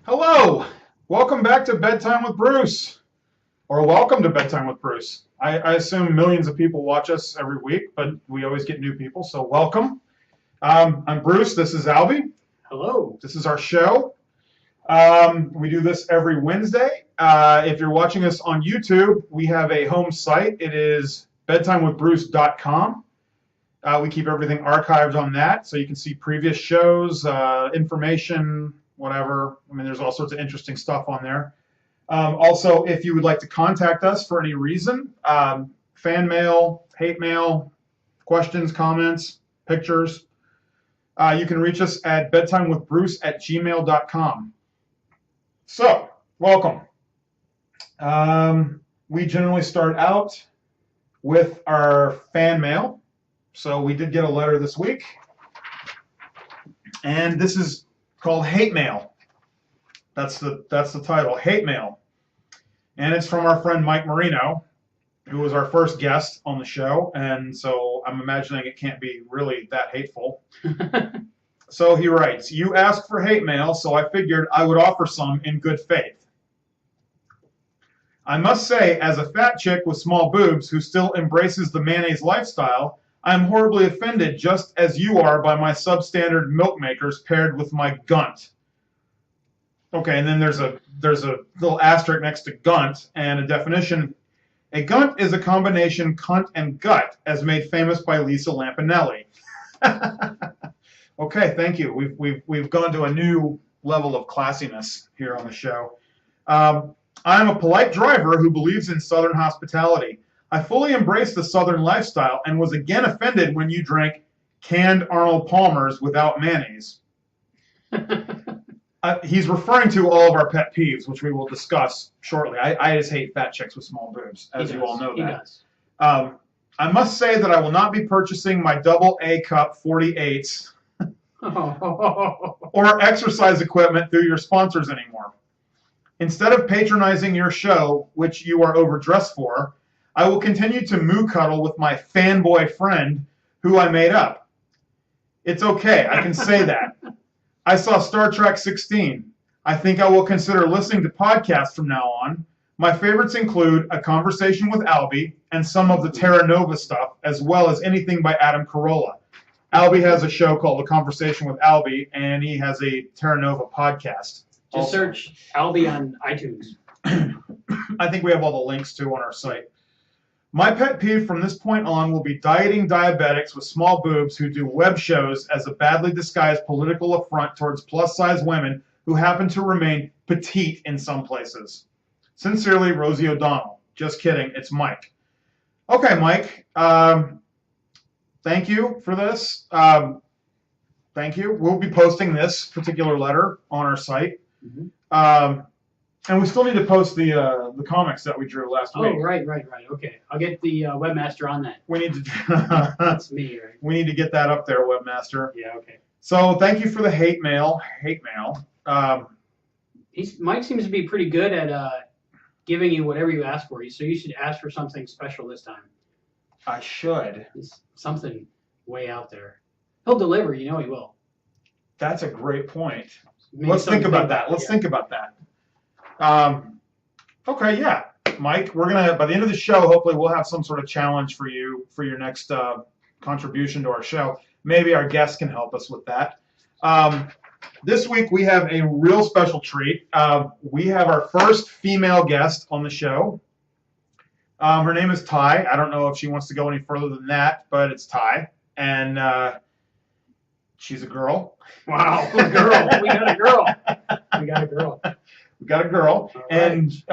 Hello! Welcome back to Bedtime with Bruce. Or welcome to Bedtime with Bruce. I assume millions of people watch us every week, but we always get new people, so welcome. I'm Bruce. This is Albie. Hello. This is our show. We do this every Wednesday. If you're watching us on YouTube, we have a home site. It is bedtimewithbruce.com. We keep everything archived on that, so you can see previous shows, information, whatever. I mean, there's all sorts of interesting stuff on there. Also, if you would like to contact us for any reason, fan mail, hate mail, questions, comments, pictures, you can reach us at bedtimewithbruce@gmail.com. So, welcome. We generally start out with our fan mail. So we did get a letter this week, and this is called Hate Mail. That's the title, Hate Mail. And it's from our friend Mike Marino, who was our first guest on the show, and so I'm imagining it can't be really that hateful. So he writes, "You asked for hate mail, so I figured I would offer some in good faith. I must say, as a fat chick with small boobs who still embraces the mayonnaise lifestyle, I'm horribly offended just as you are by my substandard milk makers paired with my gunt." Okay, and then there's a little asterisk next to gunt and a definition. A gunt is a combination cunt and gut, as made famous by Lisa Lampanelli. Okay, thank you. We've gone to a new level of classiness here on the show. I'm a polite driver who believes in Southern hospitality. I fully embrace the Southern lifestyle and was again offended when you drank canned Arnold Palmers without mayonnaise. He's referring to all of our pet peeves, which we will discuss shortly. I just hate fat chicks with small boobs, as you all know that. He does. I must say that I will not be purchasing my double A cup 48s or exercise equipment through your sponsors anymore. Instead of patronizing your show, which you are overdressed for, I will continue to moo cuddle with my fanboy friend who I made up. It's okay, I can say that. I saw Star Trek 16. I think I will consider listening to podcasts from now on. My favorites include A Conversation with Albie and some of the Terra Nova stuff, as well as anything by Adam Carolla. Albie has a show called A Conversation with Albie, and he has a Terra Nova podcast. Just search Albie on iTunes. I think we have all the links too on our site. My pet peeve from this point on will be dieting diabetics with small boobs who do web shows as a badly disguised political affront towards plus-size women who happen to remain petite in some places. Sincerely, Rosie O'Donnell. Just kidding, it's Mike. Okay, Mike. Thank you for this. Thank you. We'll be posting this particular letter on our site. Mm-hmm. And we still need to post the comics that we drew last week. Oh, right. Okay, I'll get the webmaster on that. We need to. That's me, right? We need to get that up there, webmaster. Yeah. Okay. So thank you for the hate mail. Mike seems to be pretty good at giving you whatever you ask for. So you should ask for something special this time. I should. It's something way out there. He'll deliver. You know he will. That's a great point. Maybe Let's think about that. Yeah. Think about that. Okay, yeah, Mike. We're gonna by the end of the show, hopefully, we'll have some sort of challenge for you for your next contribution to our show. Maybe our guest can help us with that. This week we have a real special treat. We have our first female guest on the show. Her name is Ty. I don't know if she wants to go any further than that, but it's Ty, and she's a girl. Wow, a girl. We got a girl. We got a girl, right. And you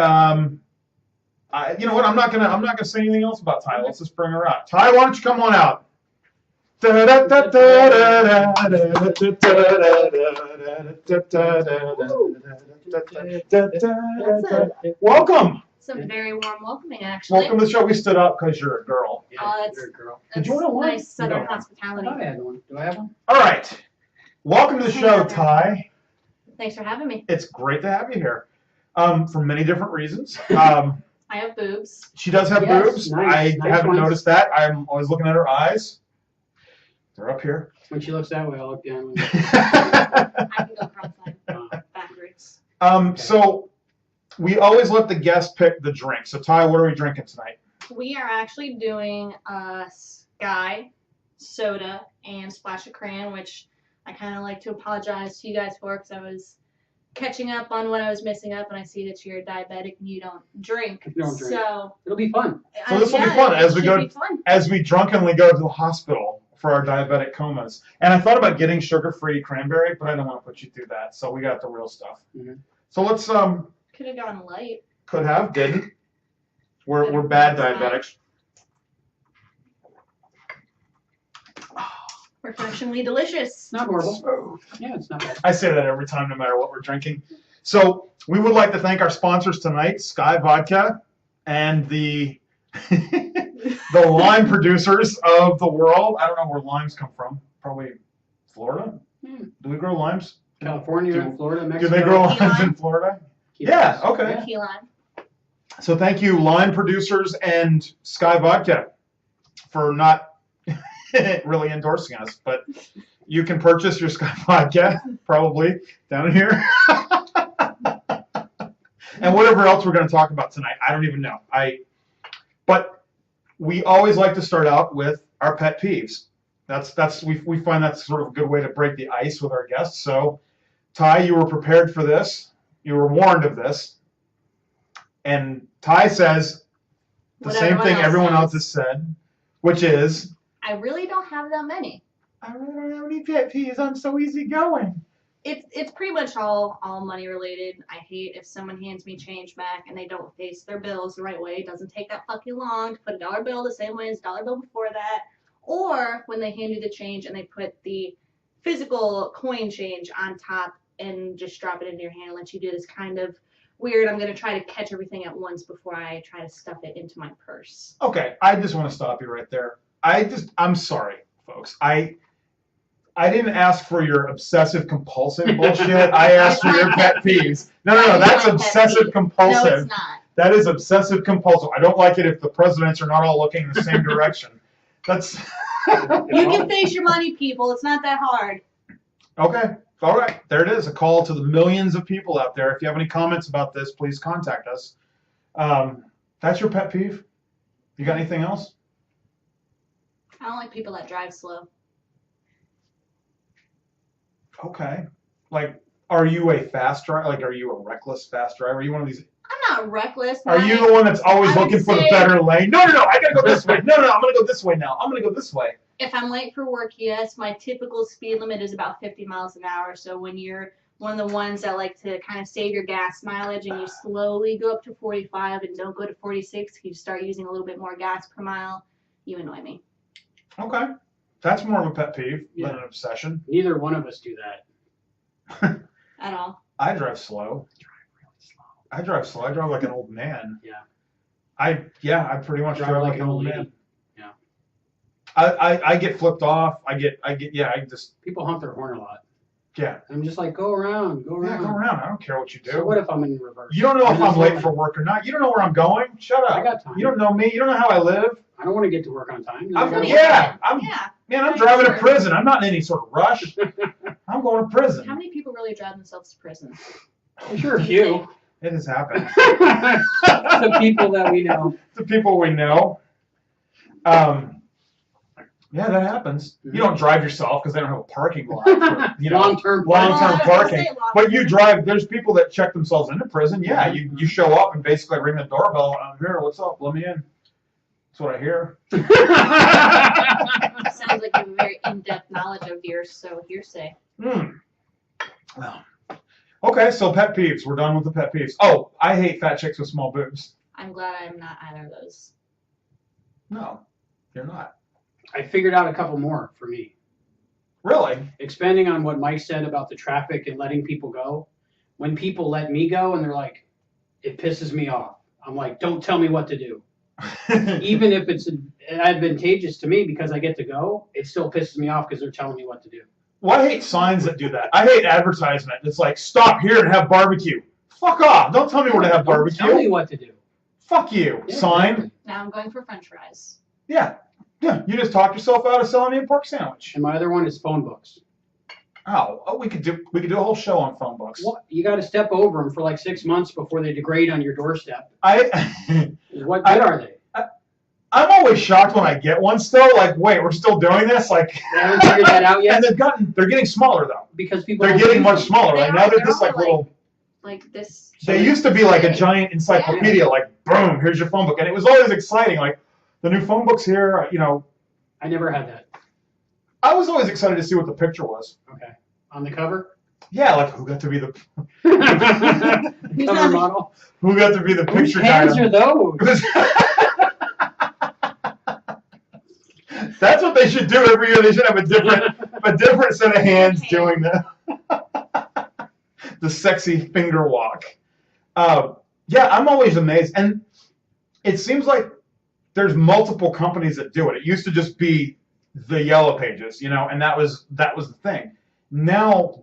know what? I'm not gonna say anything else about Ty. Let's just bring her out. Ty, why don't you come on out? Welcome. It's a very warm welcoming, actually. Welcome to the show. We stood up because you're a girl. Yeah, you're a girl. Did you want one? Nice Southern hospitality. I had one. Do I have one? All right. Welcome to the show, Ty. Thanks for having me. It's great to have you here, for many different reasons. I have boobs. She does have boobs. Nice, I haven't noticed that. I'm always looking at her eyes. They're up here. When she looks that way, I'll look down. I can go cross-eyed backwards. So we always let the guest pick the drink. So Ty, what are we drinking tonight? We are actually doing Sky, soda, and Splash of Cran, which I kind of like to apologize to you guys for because I was catching up on what I was missing up, and I see that you're diabetic and you don't drink. You don't drink. So it'll be fun. So this will be fun as we drunkenly go to the hospital for our diabetic comas. And I thought about getting sugar-free cranberry, but I don't want to put you through that. So we got the real stuff. Mm-hmm. So let's could have gone light. Could have, didn't. We're bad diabetics. Refreshingly delicious. Not horrible. Smooth. Yeah, it's not bad. I say that every time, no matter what we're drinking. So we would like to thank our sponsors tonight, Sky Vodka, and the lime producers of the world. I don't know where limes come from. Probably Florida. Do we grow limes? California, Florida, Mexico. Do they grow limes in Florida? Yeah. Okay. Key lime. So thank you, lime producers and Sky Vodka, for not really endorsing us, but you can purchase your Sky Vodka probably down here. And whatever else we're going to talk about tonight, I don't even know. But we always like to start out with our pet peeves. We find that's sort of a good way to break the ice with our guests. So, Ty, you were prepared for this. You were warned of this. And Ty says the same thing everyone else has said, which is, I really don't have that many. I really don't have any pet peeves. I'm so easygoing. It's pretty much all money related. I hate if someone hands me change back and they don't face their bills the right way. It doesn't take that fucking long to put a dollar bill the same way as a dollar bill before that. Or when they hand you the change and they put the physical coin change on top and just drop it into your hand and let you do this kind of weird, I'm going to try to catch everything at once before I try to stuff it into my purse. Okay, I just want to stop you right there. I'm sorry, folks. I didn't ask for your obsessive compulsive bullshit. I asked for your pet peeves. No, that's obsessive compulsive. No, it's not. That is obsessive compulsive. I don't like it if the presidents are not all looking in the same direction. That's. You can face your money, people. It's not that hard. Okay. All right. There it is. A call to the millions of people out there. If you have any comments about this, please contact us. That's your pet peeve? You got anything else? I don't like people that drive slow. Okay. Like, are you a fast driver? Like, are you a reckless fast driver? Are you one of these? I'm not reckless. Are you the one that's always looking for the better lane? No, I gotta go this way. No, I'm gonna go this way now. I'm gonna go this way. If I'm late for work, yes, my typical speed limit is about 50 miles an hour. So when you're one of the ones that like to kind of save your gas mileage and you slowly go up to 45 and don't go to 46, you start using a little bit more gas per mile, you annoy me. Okay. That's more of a pet peeve than an obsession. Neither one of us do that. At all. I drive slow. I drive slow. I drive like an old man. Yeah. I pretty much drive like an old man. Yeah. I get flipped off. I just people honk their horn a lot. Yeah. I'm just like, go around. Yeah, go around. I don't care what you do. So what if I'm in reverse? You don't know if I'm late for work or not. You don't know where I'm going. Shut up. I got time. You don't know me. You don't know how I live. I don't want to get to work on time. I'm driving to prison. I'm not in any sort of rush. I'm going to prison. How many people really drive themselves to prison? I'm sure a few. It has happened. The people that we know. The people we know. Yeah, that happens. You don't drive yourself because they don't have a parking lot for, long-term parking. But you drive. There's people that check themselves into prison. Yeah, you show up and basically ring the doorbell. I'm here. What's up? Let me in. That's what I hear. Sounds like you have a very in-depth knowledge of yours, so hearsay. Well, okay, so pet peeves. We're done with the pet peeves. Oh, I hate fat chicks with small boobs. I'm glad I'm not either of those. No, you're not. I figured out a couple more for me. Really? Expanding on what Mike said about the traffic and letting people go. When people let me go and they're like, it pisses me off. I'm like, don't tell me what to do. Even if it's advantageous to me because I get to go, it still pisses me off because they're telling me what to do. Well, I hate signs that do that. I hate advertisement. It's like, stop here and have barbecue. Fuck off. Don't tell me where to have barbecue. Tell me what to do. Fuck you, sign. Now I'm going for french fries. Yeah, you just talked yourself out of selling me a pork sandwich. And my other one is phone books. Oh, we could do a whole show on phone books. What? You got to step over them for like 6 months before they degrade on your doorstep. What good are they? I'm always shocked when I get one still. Like, wait, we're still doing this? Like, They haven't figured that out yet. And they're getting smaller though. Because people They're getting much smaller. Like now they're just like little. Like this. They used to be like a giant encyclopedia. Like, boom, here's your phone book, and it was always exciting. Like, the new phone books here. You know. I never had that. I was always excited to see what the picture was. Okay. On the cover? Yeah, like who got to be the cover model? Who got to be the picture guy? Whose hands are those? That's what they should do every year. They should have a different set of hands doing the sexy finger walk. Yeah, I'm always amazed, and it seems like there's multiple companies that do it. It used to just be the Yellow Pages, you know, and that was the thing. Now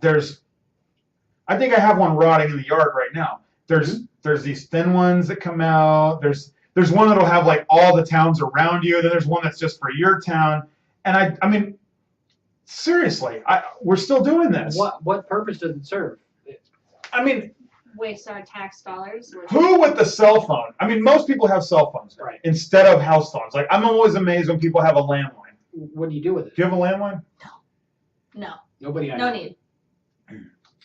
I think I have one rotting in the yard right now. There's these thin ones that come out. There's one that'll have like all the towns around you. Then there's one that's just for your town. And I mean, seriously, we're still doing this. What purpose does it serve? I mean, waste our tax dollars. Who with the cell phone? I mean, most people have cell phones instead of house phones. Like, I'm always amazed when people have a landline. What do you do with it? Do you have a landline? No. Nobody. No need.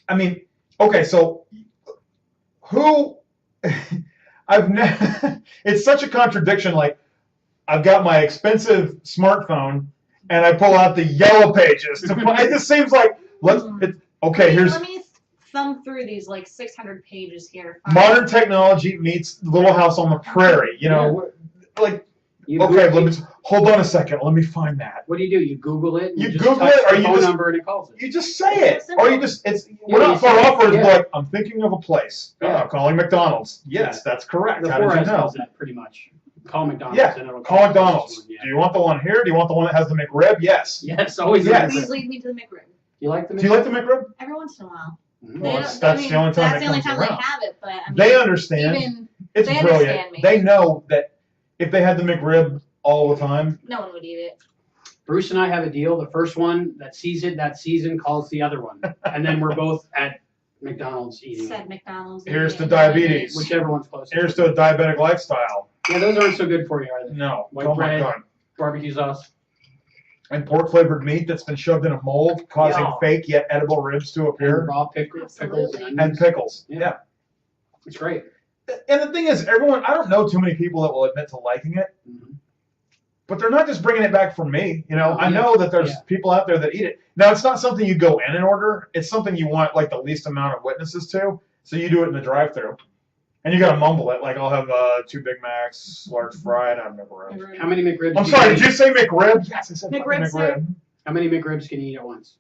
I mean, okay, so who? It's such a contradiction. Like, I've got my expensive smartphone, and I pull out the Yellow Pages. It just seems like here's. Let me thumb through these like 600 pages here. Modern technology meets Little House on the Prairie. You know, like. Hold on a second. Let me find that. What do? You Google it. You Google it, or you phone just number and it calls it. You just say it, or you just we're not far off. Where it's like, I'm thinking of a place. Calling McDonald's. Yes, that's correct. The How did you know? does that pretty much. Call McDonald's. Yeah, and it'll call McDonald's. Do you want the one here? Do you want the one that has the McRib? Yes. Yes, always. Yes. Please lead me to the McRib. You like the McRib? Do you like the McRib? Every once in a while. Well, that's the only time that's the only time they have it, but I mean, they understand. It's they brilliant. understand me. They know that if they had the McRib all the time, no one would eat it. Bruce and I have a deal. The first one that sees it that season calls the other one, and then we're both at McDonald's eating. Said McDonald's. Here's to diabetes. Whichever one's closest. Here's to a diabetic lifestyle. Yeah, those aren't so good for you, are they? No. White bread, barbecue sauce. And pork flavored meat that's been shoved in a mold, causing fake yet edible ribs to appear. And raw pickles and pickles. Yeah. It's great. And the thing is, I don't know too many people that will admit to liking it. Mm-hmm. But they're not just bringing it back for me. You know, I know that there's people out there that eat it. Now, it's not something you go in and order. It's something you want like the least amount of witnesses to. So you do it in the drive-thru. And you got to mumble it. Like, I'll have 2 Big Macs, large fry, and I've never had. How many McRibs? I'm sorry, did you say McRib? Yes, I said McRib. How many McRibs can you eat at once?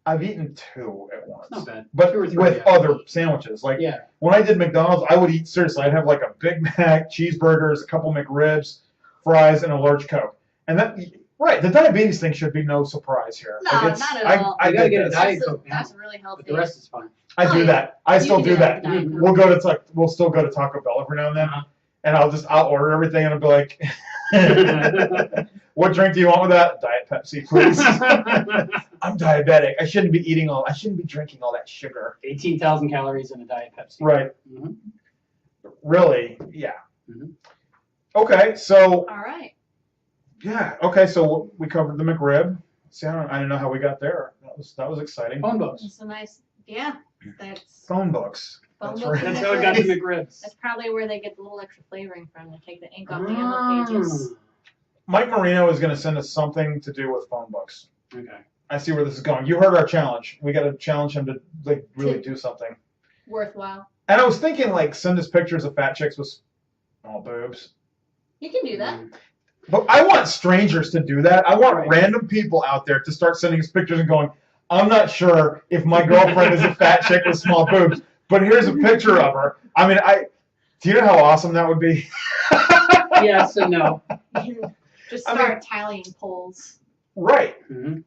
I've eaten 2 at once. Not bad. But with other sandwiches. Like, when I did McDonald's, I would eat, seriously, I'd have like a Big Mac, cheeseburgers, a couple McRibs, fries, and a large Coke. And that, the diabetes thing should be no surprise here. No, not at all. I gotta get a Diet Coke. That's really healthy. But the rest is fine. I do that. I still do that. We'll still go to Taco Bell every now and then, and I'll order everything, and I'll be like, "What drink do you want with that? Diet Pepsi, please." I'm diabetic. I shouldn't be drinking all that sugar. 18,000 calories in a Diet Pepsi. Right. Mm-hmm. Really? Yeah. Mm-hmm. Okay. So. All right. Yeah. Okay. So we covered the McRib. See, I didn't know how we got there. That was exciting. Phone books. It's a nice. Yeah. That's. Phone books. Phone That's books. right. That's how I got the McRibs. That's probably where they get the little extra flavoring from to take the ink off the yellow pages. Mike Marino is going to send us something to do with phone books. Okay. I see where this is going. You heard our challenge. We got to challenge him to really do something Worthwhile. And I was thinking send us pictures of fat chicks with small boobs. You can do that. But I want strangers to do that. I want random people out there to start sending us pictures and going, I'm not sure if my girlfriend is a fat chick with small boobs, but here's a picture of her. I mean, do you know how awesome that would be? Yes and no. Just start tallying polls. Right. Mm-hmm.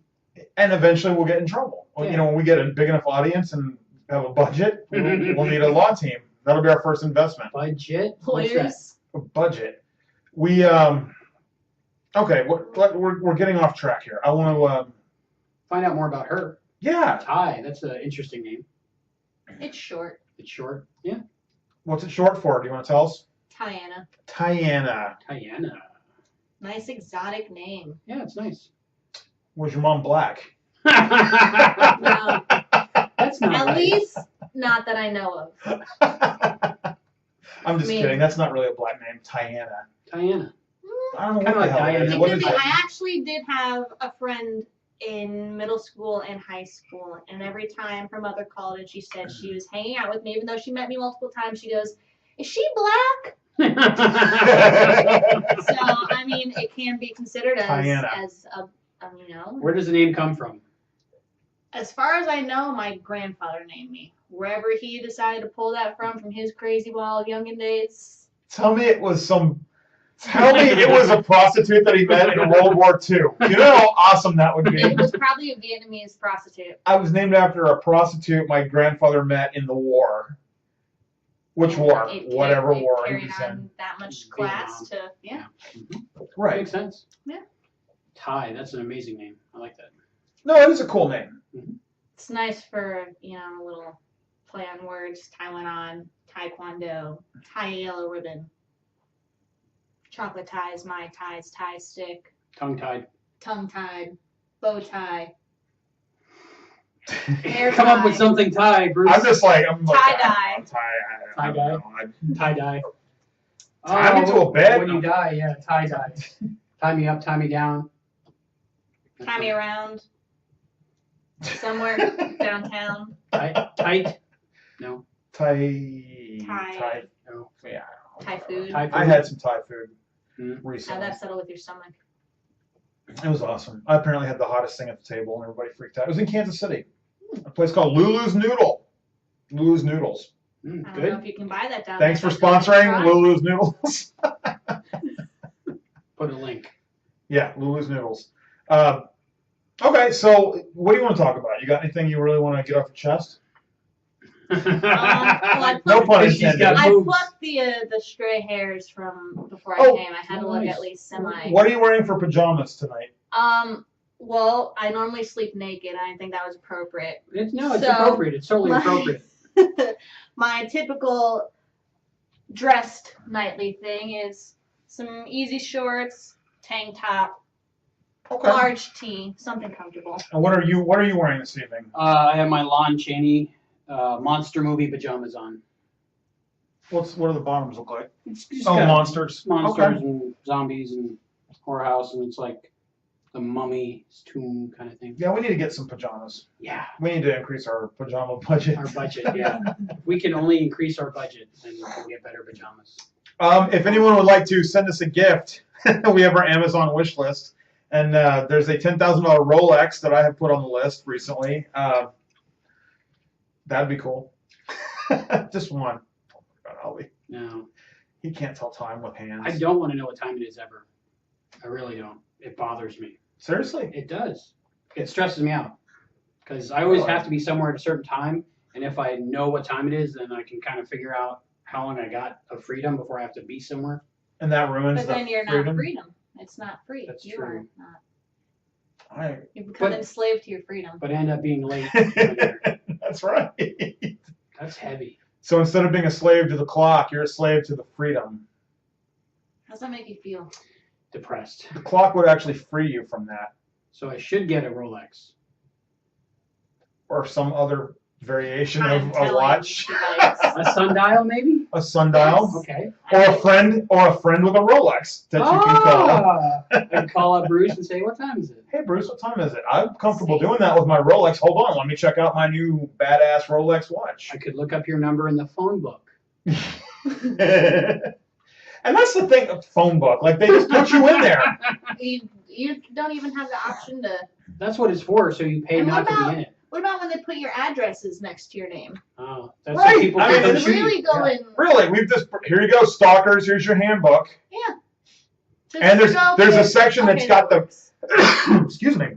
And eventually we'll get in trouble. Yeah. You know, when we get a big enough audience and have a budget, we'll need a law team. That'll be our first investment. Budget? Lawyers. A budget. Okay, we're getting off track here. I want to find out more about her. Yeah. Ty. That's an interesting name. It's short. It's short. Yeah. What's it short for? Do you want to tell us? Tiana. Tiana. Tiana. Nice exotic name. Yeah, it's nice. Was your mom black? No, That's not at right. least not that I know of. I'm just kidding. That's not really a black name. Tiana. Tiana. I don't know Kinda what the like hell it Diana. is. It What could is be. it? I actually did have a friend in middle school and high school, and every time her mother called and she said she was hanging out with me, even though she met me multiple times, she goes, "Is she black?" So I mean, it can be considered as a Where does the name come from? As far as I know, my grandfather named me. Wherever he decided to pull that from his crazy wild youngin' days. Tell me it was a prostitute that he met in World War II. You know how awesome that would be? It was probably a Vietnamese prostitute. I was named after a prostitute my grandfather met in the war. Which war? Whatever war he was in. That much class to, yeah. Right. Makes sense. Yeah. Ty, that's an amazing name. I like that. No, it is a cool name. It's nice for, a little play on words. Taiwan, Taekwondo, tie yellow ribbon. Chocolate ties, my ties, tie stick. Tongue-tied. Tongue-tied, bow tie. Hair Come up with something tie, Bruce. I'm just like, tie-dye. Tie-dye. Tie-dye. Tie me to a bed. When you die, yeah, tie-dye. Tie me up, tie me down. Tie me around. Somewhere downtown. Tight? No. Thai. No. Yeah. Thai food. Thai food. I had some Thai food How'd recently. that settle with your stomach? It was awesome. I apparently had the hottest thing at the table, and everybody freaked out. It was in Kansas City, a place called Lulu's Noodle. Lulu's Noodles. I don't know Good. if you can buy that down Thanks for there. sponsoring Lulu's Noodles. Put a link. Yeah, Lulu's Noodles. Okay, so what do you want to talk about? You got anything you really want to get off your chest? No pun intended. I plucked the stray hairs from before I came. I had to look at least semi. What are you wearing for pajamas tonight? Well, I normally sleep naked. I didn't think that was appropriate. It's appropriate. It's totally appropriate. My typical dressed nightly thing is some easy shorts, tank top, large tee, something comfortable. And what are you wearing this evening? I have my Lon Chaney monster movie pajamas on. What do the bottoms look like? It's just monsters. Monsters and zombies and whorehouse, and it's like the Mummy's tomb kind of thing. Yeah, we need to get some pajamas. Yeah. We need to increase our pajama budget. Our budget, yeah. If we can only increase our budget, then we can get better pajamas. If anyone would like to send us a gift, we have our Amazon wish list. And there's a $10,000 Rolex that I have put on the list recently. That'd be cool. Just one. Oh my God, Albie. No. He can't tell time with hands. I don't want to know what time it is ever. I really don't. It bothers me. Seriously? It does. It stresses me out. Because I always have to be somewhere at a certain time. And if I know what time it is, then I can kind of figure out how long I got of freedom before I have to be somewhere. And that ruins But the then you're freedom? not freedom. It's not free. That's you true. are not. I... You become enslaved to your freedom. But I end up being late. That's right. That's heavy. So instead of being a slave to the clock, you're a slave to the freedom. How does that make you feel? Depressed. The clock would actually free you from that. So I should get a Rolex. Or some other variation of a Time-telling watch. device. A sundial, maybe? A sundial. Yes. Okay. Or a friend with a Rolex that you can call. I can call up Bruce and say, what time is it? Hey Bruce, what time is it? I'm comfortable doing that with my Rolex. Hold on, let me check out my new badass Rolex watch. I could look up your number in the phone book. And that's the thing of phone book. Like, they just put you in there. You don't even have the option to. That's what it's for, so you pay And not what to about- be in it. What about when they put your addresses next to your name? Oh, that's Right. so people I can mean, come It's shoot really you. going. Really, here you go, stalkers. Here's your handbook. Yeah. And there's a section that's got the. works. Excuse me.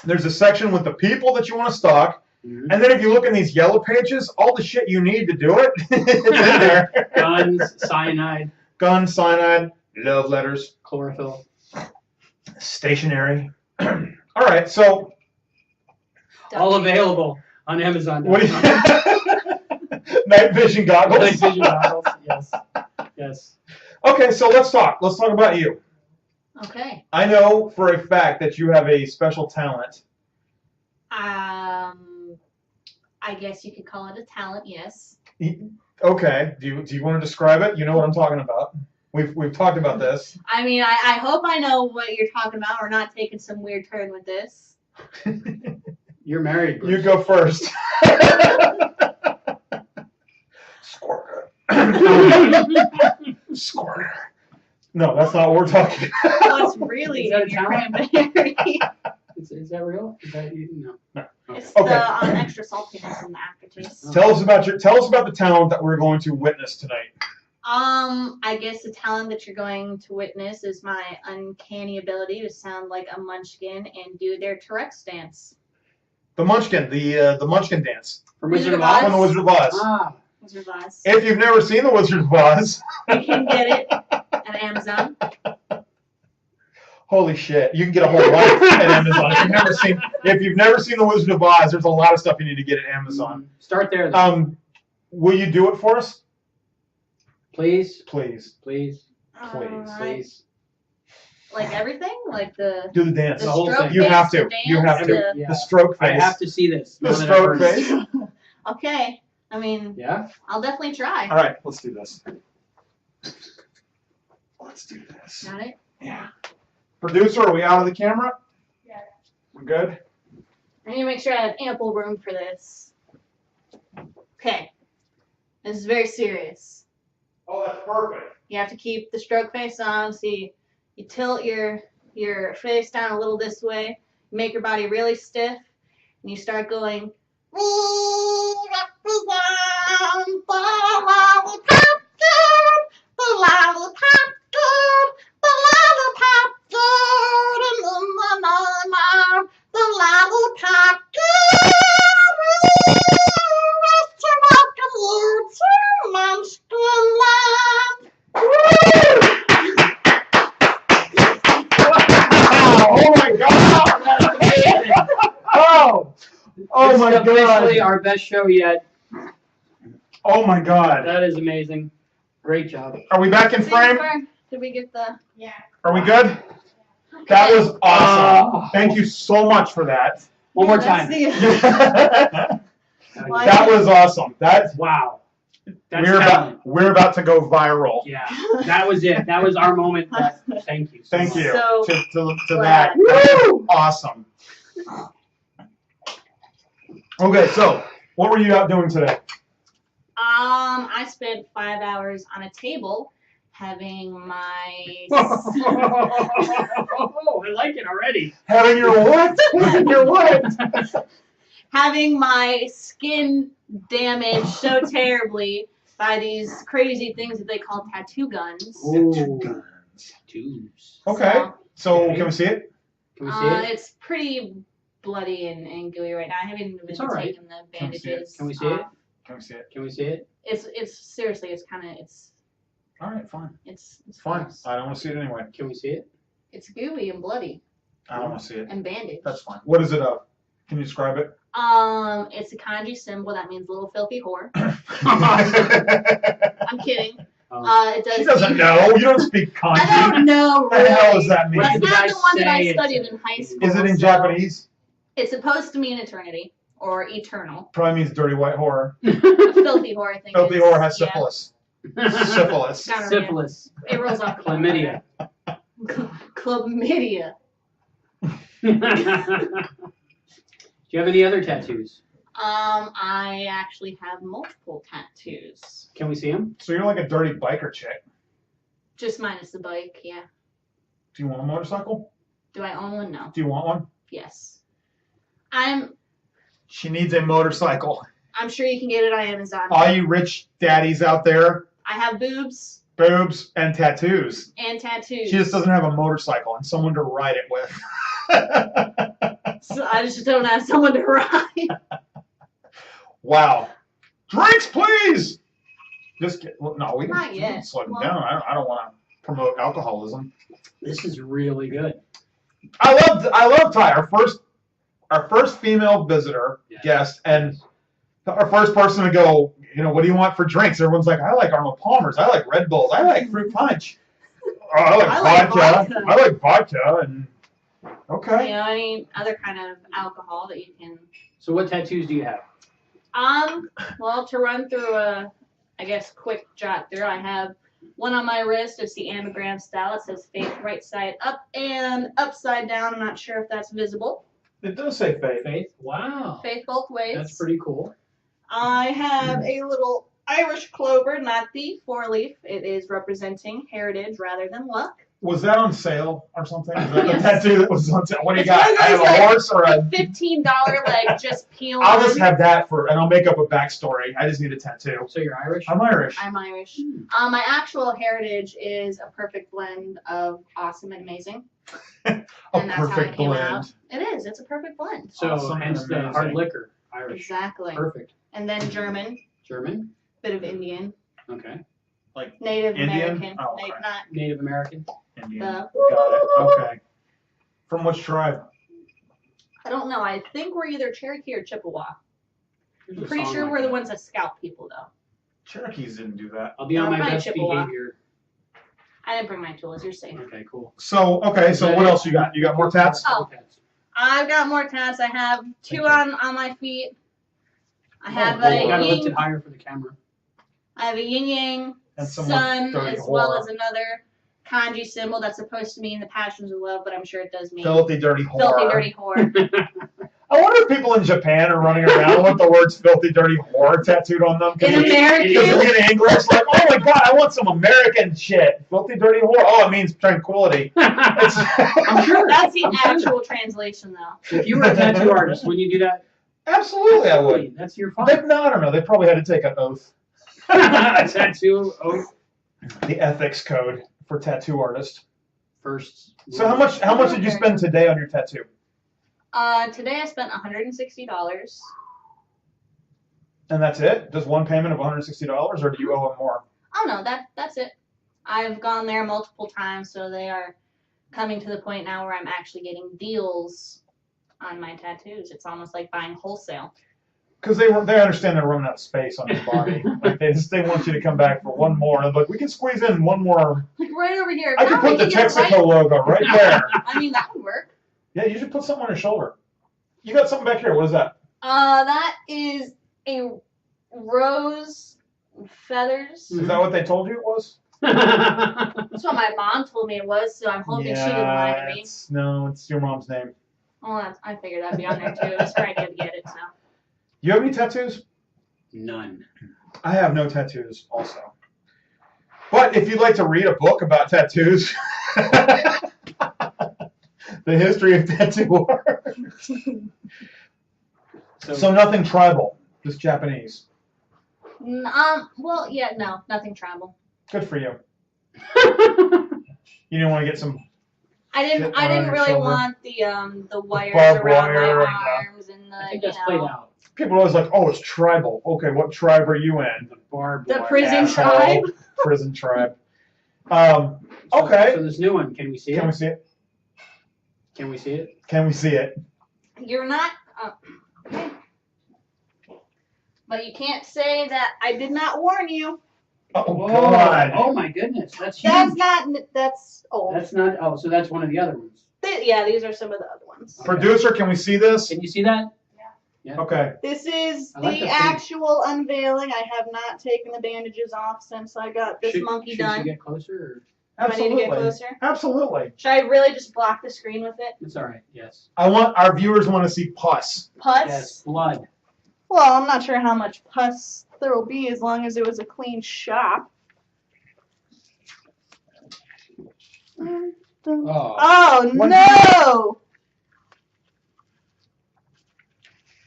There's a section with the people that you want to stalk. Mhm. And then if you look in these yellow pages, all the shit you need to do it, it's in there. Guns, cyanide, Guns, cyanide, love letters, chlorophyll. stationery. All right, so All available on Amazon. What do you Night vision goggles? Night vision goggles, yes. Yes. Okay, so let's talk. Let's talk about you. Okay. I know for a fact that you have a special talent. I guess you could call it a talent, yes. Okay. Do you want to describe it? You know what I'm talking about. We've talked about this. I mean, I hope I know what you're talking about. We're not taking some weird turn with this. You're married, Bruce. You go first. Squirter. Squirter. No, that's not what we're talking about. What's really Is that a in your talent? cranberry? Is that real? Is that you? No. It's Okay. the extra saltiness in the aftertaste. Tell us about the talent that we're going to witness tonight. I guess the talent that you're going to witness is my uncanny ability to sound like a munchkin and do their Tourette's dance. The Munchkin, the Munchkin Dance From Wizard Wizard of of Oz? from the Wizard of Oz. Ah. Wizard of Oz. If you've never seen the Wizard of Oz, You can get it at Amazon. holy shit, you can get a whole life at Amazon. If you've never seen the Wizard of Oz, there's a lot of stuff you need to get at Amazon. Start there, then. Will you do it for us? Please. Please. Please. Please. Like everything? Like the Do the dance. The whole stroke thing. You face, have to. the You dance, have to. the- Yeah. The stroke I face. have to see this. The now that I've stroke heard face. it. Okay. I mean, Yeah? I'll definitely try. All right, let's do this. Let's do this. Got it? Yeah. Producer, are we out of the camera? Yeah. We're good? I need to make sure I have ample room for this. Okay. This is very serious. Oh, that's perfect. You have to keep the stroke face on. So you tilt your face down a little this way. You make your body really stiff. And you start going. The lollipop good, the lollipop good, the lollipop good, and the lollipop good. To welcome you to Munchkin Land. Wow! Oh my god! Oh This my is officially god! our best show yet. Oh my god! That is amazing. Great job. Are we back in frame? Did we get the? Yeah. Are we good? That was awesome. Oh. Thank you so much for that. One more Let's time. see. That was awesome. Wow. That's talent. We're about to go viral. Yeah. That was it. That was our moment. Thank you. Thank you So to glad. that. Woo! Awesome. Okay, so what were you out doing today? I spent 5 hours on a table having my Oh, I like it already. Having your what? Your what? having my skin damaged so terribly by these crazy things that they call tattoo guns. Ooh. Tattoos. Okay. So can we see it? Can we see it? It's pretty bloody and gooey right now. I haven't even It's all right. taken the Can we see it? bandages. Can we see it? Can we see it? Can we see it? It's seriously, it's All right, fine. it's Fine. gross. I don't want to see it anyway. Can we see it? It's gooey and bloody I don't want to see it. and bandaged. That's fine. What is it of? Can you describe it? It's a kanji symbol that means little filthy whore. I'm kidding. It does. She doesn't know. You don't speak kanji. I don't know. What the Really. hell does that mean? What That's did not I the one that I say? studied in high school. Is it in so Japanese? It's supposed to mean eternity or eternal. Probably means dirty white whore. A filthy whore, I think. Filthy is, whore has yeah. syphilis. Syphilis. Gonorrhea. Syphilis. It rolls off. the tongue. Chlamydia. Chlamydia. Do you have any other tattoos? I actually have multiple tattoos. Can we see them? So you're like a dirty biker chick. Just minus the bike, yeah. Do you want a motorcycle? Do I own one? No. Do you want one? Yes. She needs a motorcycle. I'm sure you can get it on Amazon. All you rich daddies out there, I have boobs boobs and tattoos. and tattoos. She just doesn't have a motorcycle and someone to ride it with. So I just don't have someone to ride. Wow. Drinks, please. Just get, well, no, we Not can yet. slow them Well- down. I don't want to promote alcoholism. This is really good. I love Ty. our first female visitor Yeah. guest, and our first person to go, what do you want for drinks? Everyone's like, I like Arnold Palmer's, I like Red Bulls, I like fruit punch. Oh, I like vodka. I like vodka, and okay. Any other kind of alcohol that you can. So what tattoos do you have? Well, to run through quick jot through, I have one on my wrist. It's the anagram style. It says Faith, right side up and upside down. I'm not sure if that's visible. It does say Faith. Faith? Wow. Faith both ways. That's pretty cool. I have a little Irish clover, not the 4-leaf. It is representing heritage rather than luck. Was that on sale or something? Is that Yes. the tattoo that was on sale? What do you It's got? one of I have those, a horse or a... $15 just peel I'll on. just have that and I'll make up a backstory. I just need a tattoo. So you're Irish? I'm Irish. I'm Irish. My actual heritage is a perfect blend of awesome and amazing. A And that's how perfect it came blend. out. It is. It's a perfect blend. So Awesome hence and the amazing. hard liquor. Irish. Exactly. Perfect. And then German, German? bit of Indian, Okay. Native Indian? American, Oh, okay. not Native American? Indian. the. Got it. Okay. From which tribe? I don't know. I think we're either Cherokee or Chippewa. There's a Pretty song sure like we're the that. ones that scalp people, though. Cherokees didn't do that. I'll be on my Probably best Chippewa. behavior. I didn't bring my tools. You're safe. Okay, cool. So what else you got? You got more tats? Oh. I've got more tats. I have two on my feet. I have You gotta lift yin. it higher for the camera. I have a yin yang And some sun dirty as well whore. as another kanji symbol that's supposed to mean the passions of love, but I'm sure it does mean Filthy, dirty whore. filthy, dirty whore. I wonder if people in Japan are running around with the words filthy, dirty whore tattooed on them. In American? Because in English, like, oh my god, I want some American shit. Filthy, dirty whore. Oh, it means tranquility. I'm sure. That's the I'm sure. actual translation, though. If you were a tattoo artist, when you do that, Absolutely, I would. That's your They, fun. no, I don't know. They probably had to take an oath. A tattoo oath The ethics code for tattoo artists. first. So how much did you spend today on your tattoo? Today I spent $160. And that's it? Just one payment of $160, or do you owe them more? Oh no, that's it. I've gone there multiple times, so they are coming to the point now where I'm actually getting deals on my tattoos. It's almost like buying wholesale. Because they understand they're running out of space on your body. Like they want you to come back for one more. And like, we can squeeze in one more. Like right over here. I could put the Texaco logo right there. I mean, that would work. Yeah, you should put something on your shoulder. You got something back here. What is that? That is a rose and feathers. Is that what they told you it was? That's what my mom told me it was, so I'm hoping she didn't lie to me. It's your mom's name. Well, I figured that'd be on there too. It's pretty good to get it, so. You have any tattoos? None. I have no tattoos also. But if you'd like to read a book about tattoos, The History of Tattoo Art. So nothing tribal, just Japanese. Well, yeah, no, nothing tribal. Good for you. You didn't want to get some I Shit didn't on your really shoulder. want the wires barbed around wire my and, arms and the, I think that's played out. people are always like, oh, it's tribal. Okay, what tribe are you in? The barbed The wire. prison Asshole. tribe. Prison tribe. So Okay. this new one, can we see Can we it? see it? Can we see it? Can we see it? You're not. Okay. But you can't say that I did not warn you. Oh, Whoa. God. Oh my goodness, that's huge. That's not. That's old. That's not. Oh, so that's one of the other ones. Yeah, these are some of the other ones. Producer, can we see this? Can you see that? Okay. This is I like the the thing. actual unveiling. I have not taken the bandages off since I got this monkey should done. you get closer? Do I need to Absolutely. get closer? Absolutely. Should I really just block the screen with it? Or? It's all right. Yes. Our viewers want to see pus. Pus? Yes. Blood. Well, I'm not sure how much pus there will be as long as it was a clean shop. Oh. Oh, What- no!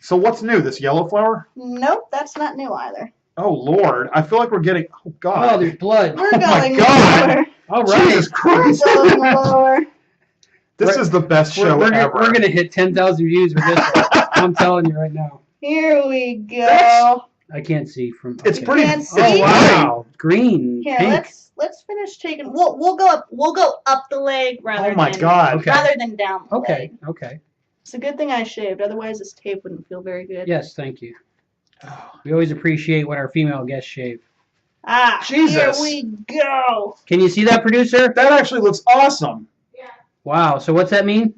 So what's new? This yellow flower? Nope, that's not new either. Oh, Lord. I feel like we're getting... Oh, Oh, God. there's blood. We're Oh my going God. lower. All right. Jesus Christ. We're going lower. This is the best show ever. We're gonna hit 10,000 views with this one. I'm telling you right now. Here we go. I can't see from. It's okay. pretty... Can't see. Oh wow, green, Here, pink. let's finish taking. We'll go up the leg rather Oh, my than God. Okay. rather than down the Okay, leg. okay. It's a good thing I shaved, otherwise this tape wouldn't feel very good. Yes, thank you. We always appreciate when our female guests shave. Jesus. Here we go. Can you see that, producer? That actually looks awesome. Wow. So what's that mean?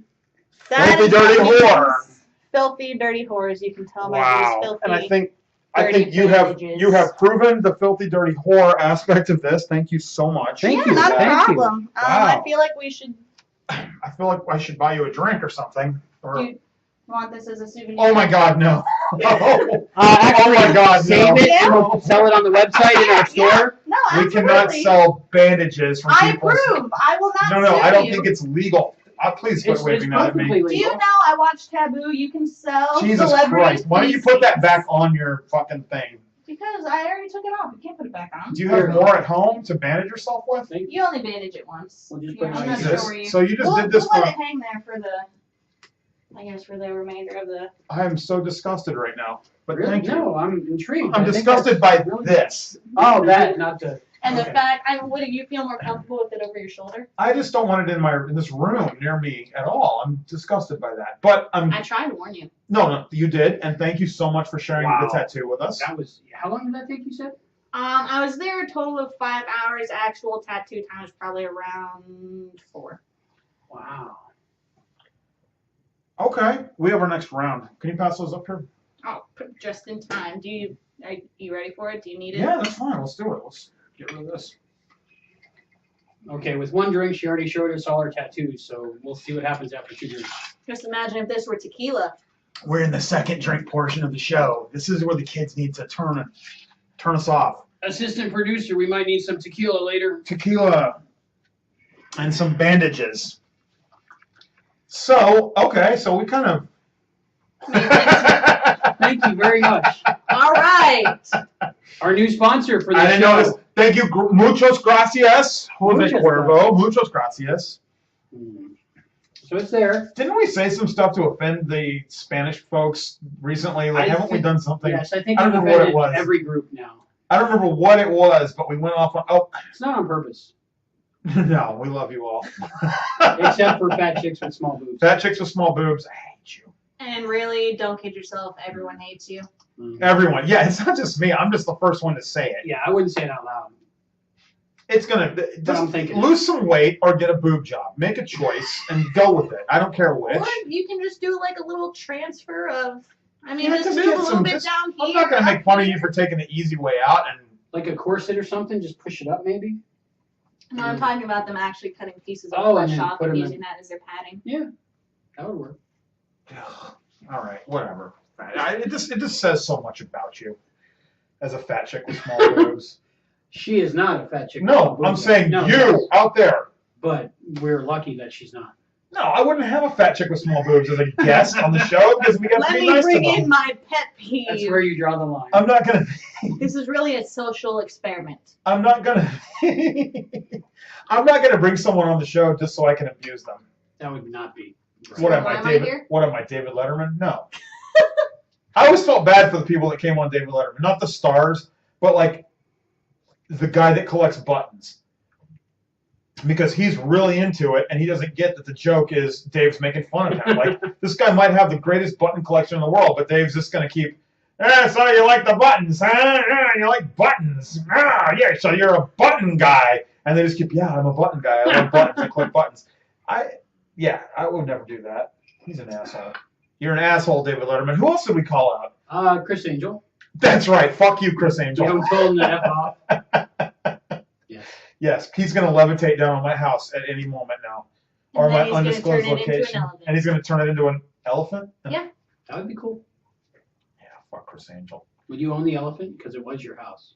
That Filthy, is dirty what whore. means Filthy, dirty whores. You can tell by Wow. these filthy. And I think dirty you pages. have proven the filthy, dirty whore aspect of this. Thank you so much. Thank yeah, you. not a Thank you. problem. Wow. I feel like we should. I feel like I should buy you a drink or something. Or, You want this as a souvenir? oh my God, no! Oh Actually, my God, save no! it and we'll sell it on the website in our store. No, We absolutely. cannot sell bandages from I people. approve. I will not. No, sue I don't you. think it's legal. Please quit It's waving that at me. perfectly Do you legal. know I watch Taboo? You can sell Jesus celebrities. Christ! Why don't you put that back on your fucking thing? Because I already took it off. You can't put it back on. Do you have more at home to bandage yourself with? You only bandage it once. We'll just Yeah, put it I'm on not Jesus. sure where you. So you just did this We'll for. let it hang there for the. I guess for the remainder of the. I am so disgusted right now. But Really? thank you. No, I'm intrigued. I'm I think disgusted by that's really- this. Oh, that, not the. And Okay. the fact, would you feel more comfortable with it over your shoulder? I just don't want it in this room near me at all. I'm disgusted by that. But I tried to warn you. no, you did, and thank you so much for sharing Wow. the tattoo with us. That was. How long did that take? You said. I was there a total of 5 hours. Actual tattoo time was probably around 4. Wow. Okay, we have our next round. Can you pass those up here? Oh, just in time. Are you ready for it? Do you need it? Yeah, that's fine. Let's do it. Let's get rid of this. Okay, with one drink, she already showed us all her tattoos, so we'll see what happens after 2 drinks. Just imagine if this were tequila. We're in the second drink portion of the show. This is where the kids need to turn us off. Assistant producer, we might need some tequila later. Tequila and some bandages. So, okay, so we kind of. Thank you very much. All right. Our new sponsor for the I didn't show. notice. Thank you, muchos gracias, Jose Muchas Cuervo. Muchos gracias. So it's there. Didn't we say some stuff to offend the Spanish folks recently? Like, I haven't we think- done something? Yes, I think I don't we've remember what it offended was. every group now. I don't remember what it was, but we went off on. Oh, It's not on purpose, no, we love you all. except for fat chicks with small boobs. Fat chicks with small boobs. I hate you. And really, don't kid yourself. Everyone hates you. Everyone. Yeah, it's not just me. I'm just the first one to say it. Yeah, I wouldn't say it out loud. It's gonna I'm just thinking. lose some weight or get a boob job. Make a choice and go with it. I don't care which. Or you can just do like a little transfer of. I mean, Yeah, just just move get a little some- bit just- down here. I'm not gonna up make fun of here. you for taking the easy way out. And Like a corset or something, just push it up maybe? No, I'm talking about them actually cutting pieces of Oh, and flesh then off put and 'em in- using that as their padding. Yeah, that would work. all right, whatever. It just says so much about you as a fat chick with small boobs. She is not a fat chick. with No, small boobs. I'm saying No, you out there. But we're lucky that she's not. No, I wouldn't have a fat chick with small boobs as a guest on the show because we got Let to be me nice to bring in them. my pet That's peeve. where you draw the line. I'm not gonna. This is really a social experiment. I'm not gonna. I'm not gonna bring someone on the show just so I can abuse them. That would not be. Right. What am Why I, am I David? here? What am I, David Letterman? No. I always felt bad for the people that came on David Letterman, not the stars, but like the guy that collects buttons, because he's really into it and he doesn't get that the joke is Dave's making fun of him. Like this guy might have the greatest button collection in the world, but Dave's just gonna keep. So you like the buttons, huh? You like buttons? Yeah. So you're a button guy, and they just keep. Yeah, I'm a button guy. I like buttons. I collect buttons. I would never do that. He's an asshole. You're an asshole, David Letterman. Who else did we call out? Chris Angel. That's right. Fuck you, Chris You Angel. don't tell him to F off. Yes. Yes, he's going to levitate down on my house at any moment now. Or And my then he's gonna undisclosed turn it into an location. elephant. And he's going to turn it into an elephant? Yeah. That would be cool. Yeah, fuck Chris Angel. Would you own the elephant? Because it was your house.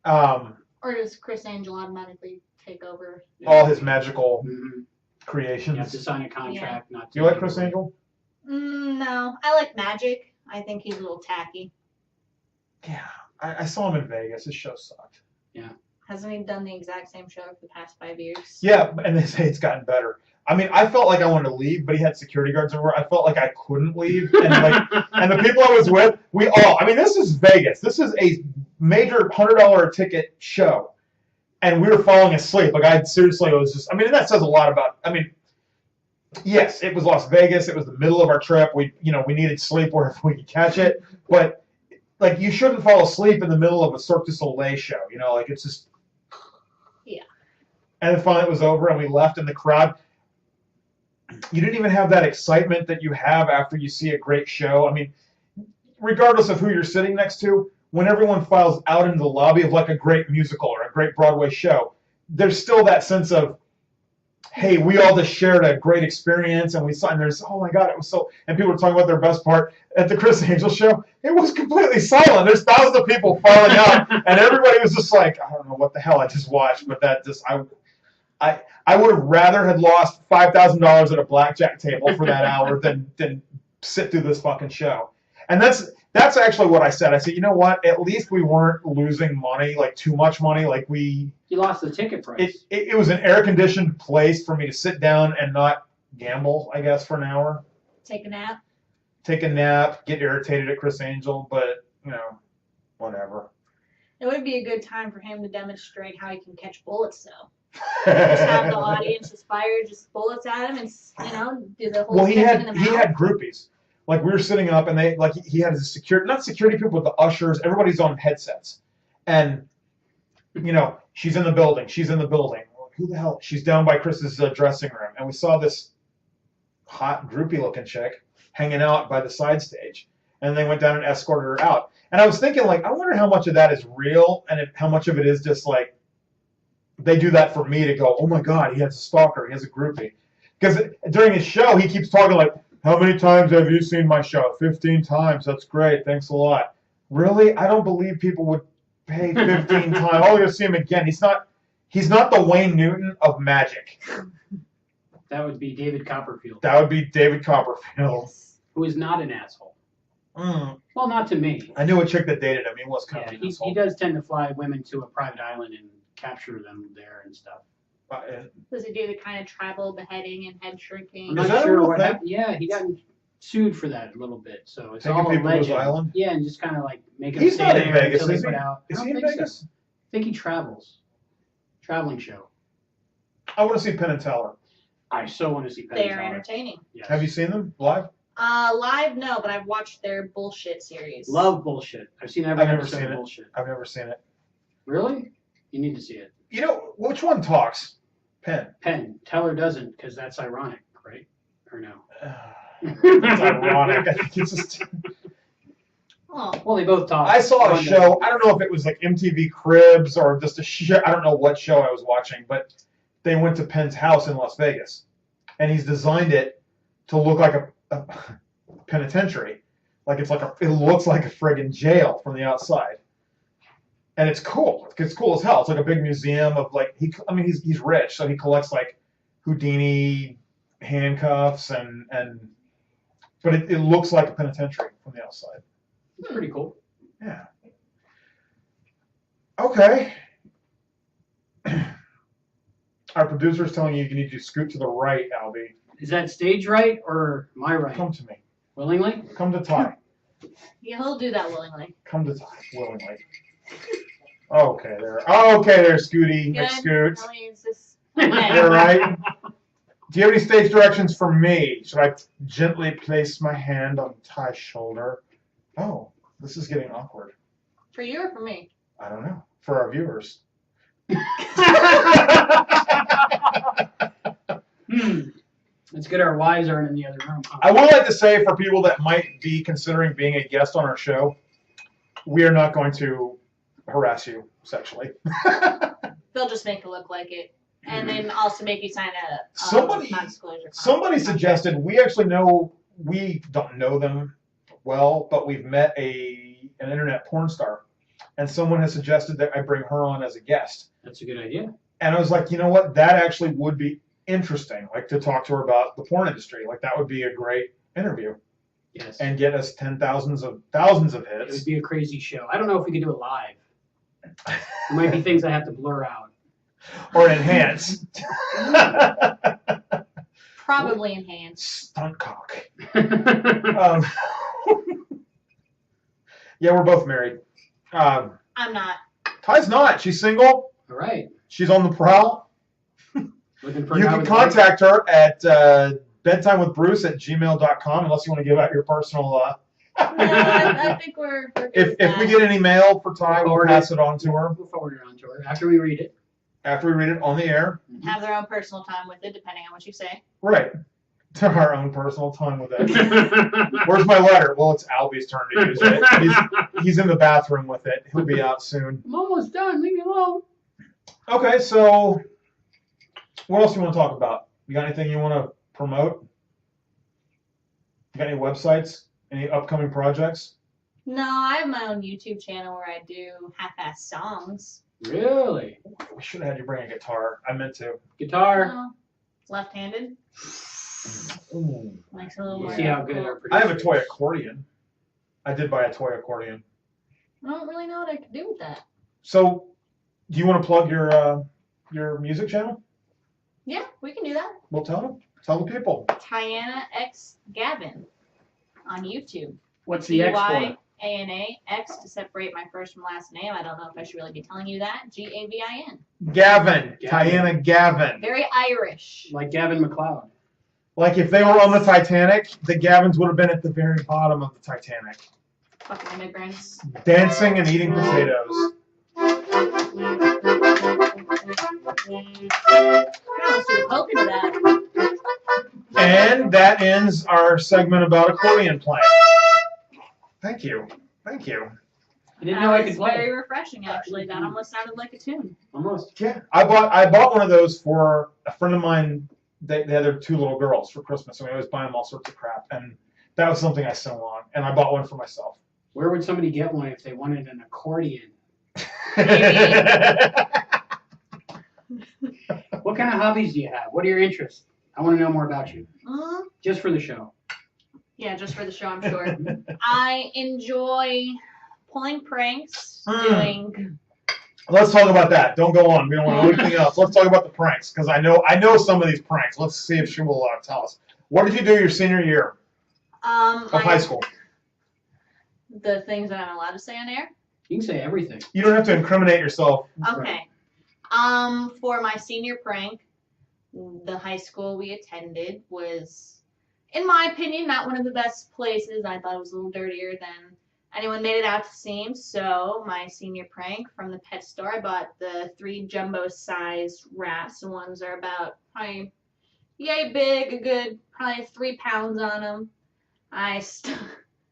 Or does Chris Angel automatically take over? All his magical Mhm. creations. You have to sign a contract not to. Do you like Chris Angel? No, I like Magic. I think he's a little tacky. Yeah. I saw him in Vegas. His show sucked. Hasn't he done the exact same show for the past 5 years? Yeah, and they say it's gotten better. I mean, I felt like I wanted to leave, but he had security guards everywhere. I felt like I couldn't leave. And like, and the people I was with, I mean, this is Vegas. This is a major $100 a ticket show. And we were falling asleep. Like, I seriously was just, I mean, and that says a lot about, I mean, Yes, it was Las Vegas. It was the middle of our trip. We needed sleep wherever we could catch it. But like, you shouldn't fall asleep in the middle of a Cirque du Soleil show. Like, it's just. Yeah. And then finally it was over, and we left, and the crowd. You didn't even have that excitement that you have after you see a great show. I mean, regardless of who you're sitting next to, when everyone files out into the lobby of like a great musical or a great Broadway show, there's still that sense of, hey, we all just shared a great experience, and we saw, and there's, oh my God, it was so, and people were talking about their best part at the Chris Angel show. It was completely silent. There's thousands of people filing out, and everybody was just like, I don't know what the hell I just watched, but that just, I would have rather had lost $5,000 at a blackjack table for that hour than sit through this fucking show. And that's actually what I said. I said, you know what? At least we weren't losing money, like too much money. Like You lost the ticket price. It was an air-conditioned place for me to sit down and not gamble, I guess, for an hour. Take a nap. Get irritated at Chris Angel, but, whatever. It would be a good time for him to demonstrate how he can catch bullets, though. Just have the audience just fire just bullets at him and, do the whole he had groupies. Like, we were sitting up, and they, like, he had his not security people, but the ushers. Everybody's on headsets. And, she's in the building. Who the hell? She's down by Chris's dressing room. And we saw this hot, groupie-looking chick hanging out by the side stage. And they went down and escorted her out. And I was thinking, like, I wonder how much of that is real and how much of it is just, like, they do that for me to go, oh, my God, he has a stalker. He has a groupie. Because during his show, he keeps talking like, how many times have you seen my show? 15 times. That's great. Thanks a lot. Really? I don't believe people would pay 15 times. Oh, you're going to see him again. He's not the Wayne Newton of magic. That would be David Copperfield. Yes. Who is not an asshole. Mm. Well, not to me. I knew a chick that dated him. He was kind of an asshole. He does tend to fly women to a private island and capture them there and stuff. Does he do the kind of tribal beheading and head shrinking? I'm not sure what happened. Yeah, he got sued for that a little bit. So it's all people alleged. to his island? Yeah, and just kind of like make him He's stay not there in Vegas, until they is he? put out. Is I he don't in think Vegas? so. I think he travels. Traveling show. I want to see Penn and Teller. I so want to see Penn They and are Teller. entertaining. Yes. Have you seen them live? Live, no, but I've watched their bullshit series. Love bullshit. I've seen every episode of bullshit. I've never seen it. Really? You need to see it. Which one talks? Penn. Teller doesn't, because that's ironic, right? Or no? It's ironic. I think it's just... Oh. Well, they both talk. I saw a show. I don't know if it was like MTV Cribs or just a show. I don't know what show I was watching, but they went to Penn's house in Las Vegas, and he's designed it to look like a penitentiary. Like it looks like a friggin' jail from the outside. And it's cool. It's cool as hell. It's like a big museum of like he's rich, so he collects like Houdini handcuffs but it looks like a penitentiary from the outside. It's pretty cool. Yeah. Okay. Our producer's telling you need to scoot to the right, Albie. Is that stage right or my right? Come to me. Willingly? Come to Ty. Yeah, he'll do that willingly. Come to Ty willingly. Okay, there, Scooty. Good. Scoot. No, he's just... You're right. Do you have any stage directions for me? Should I gently place my hand on Ty's shoulder? Oh, this is getting awkward. For you or for me? I don't know. For our viewers. Let's get our wives are in the other room. Huh? I would like to say for people that might be considering being a guest on our show, we are not going to harass you sexually. They'll just make it look like it. And then also make you sign a non-disclosure. Somebody suggested, we don't know them well, but we've met an internet porn star. And someone has suggested that I bring her on as a guest. That's a good idea. And I was like, you know what? That actually would be interesting, like to talk to her about the porn industry. Like that would be a great interview. Yes. And get us thousands of hits. It would be a crazy show. I don't know if we could do it live. There might be things I have to blur out. Or enhance. Probably enhance. Stunt cock. Yeah, we're both married. I'm not. Ty's not. She's single. All right. She's on the prowl. Looking for You can contact her at bedtimewithbruce@gmail.com, unless you want to give out your personal. I think we're good with If we that. get any mail for Ty, we'll pass it on to her. We'll forward it on to her after we read it. After we read it on the air. Have their own personal time with it, depending on what you say. Right. To our own personal time with it. Where's my letter? Well, it's Albie's turn to use it. He's in the bathroom with it. He'll be out soon. I'm almost done. Leave me alone. Okay, so what else do you want to talk about? You got anything you want to promote? You got any websites? Any upcoming projects? No, I have my own YouTube channel where I do half-ass songs. Really? We should have had you bring a guitar. I meant to. Guitar. No, left-handed. Ooh. Makes it a little You more see how good difficult. our I have a producer toy is. accordion. I did buy a toy accordion. I don't really know what I could do with that. So, do you want to plug your music channel? Yeah, we can do that. Well, tell the people. Tiana X Gavin on YouTube. What's the X for? Tyana X to separate my first from last name. I don't know if I should really be telling you that. Gavin. Gavin. Gavin. Tiana Gavin. Very Irish. Like Gavin McLeod. Like if they were on the Titanic, the Gavins would have been at the very bottom of the Titanic. Fucking immigrants. Dancing and eating potatoes. Let's do a poke into that. And that ends our segment about accordion playing. Thank you. Thank you. I didn't know I could It's play. very refreshing, actually. That almost sounded like a tune. Almost. Yeah. I bought one of those for a friend of mine. They had their 2 little girls for Christmas, and we always buy them all sorts of crap. And that was something I still want. And I bought one for myself. Where would somebody get one if they wanted an accordion? What kind of hobbies do you have? What are your interests? I want to know more about you. Just for the show. Yeah, just for the show, I'm sure. I enjoy pulling pranks, Mm. doing. Let's talk about that. Don't go on. We don't want to know anything else. Let's talk about the pranks, because I know some of these pranks. Let's see if she will tell us. What did you do your senior year of high school? The things that I'm allowed to say on air. You can say everything. You don't have to incriminate yourself. Okay. For my senior prank, the high school we attended was, in my opinion, not one of the best places. I thought it was a little dirtier than anyone made it out to seem. So my senior prank from the pet store, I bought the 3 jumbo-sized rats. The ones are about probably yay big, a good probably 3 pounds on them. I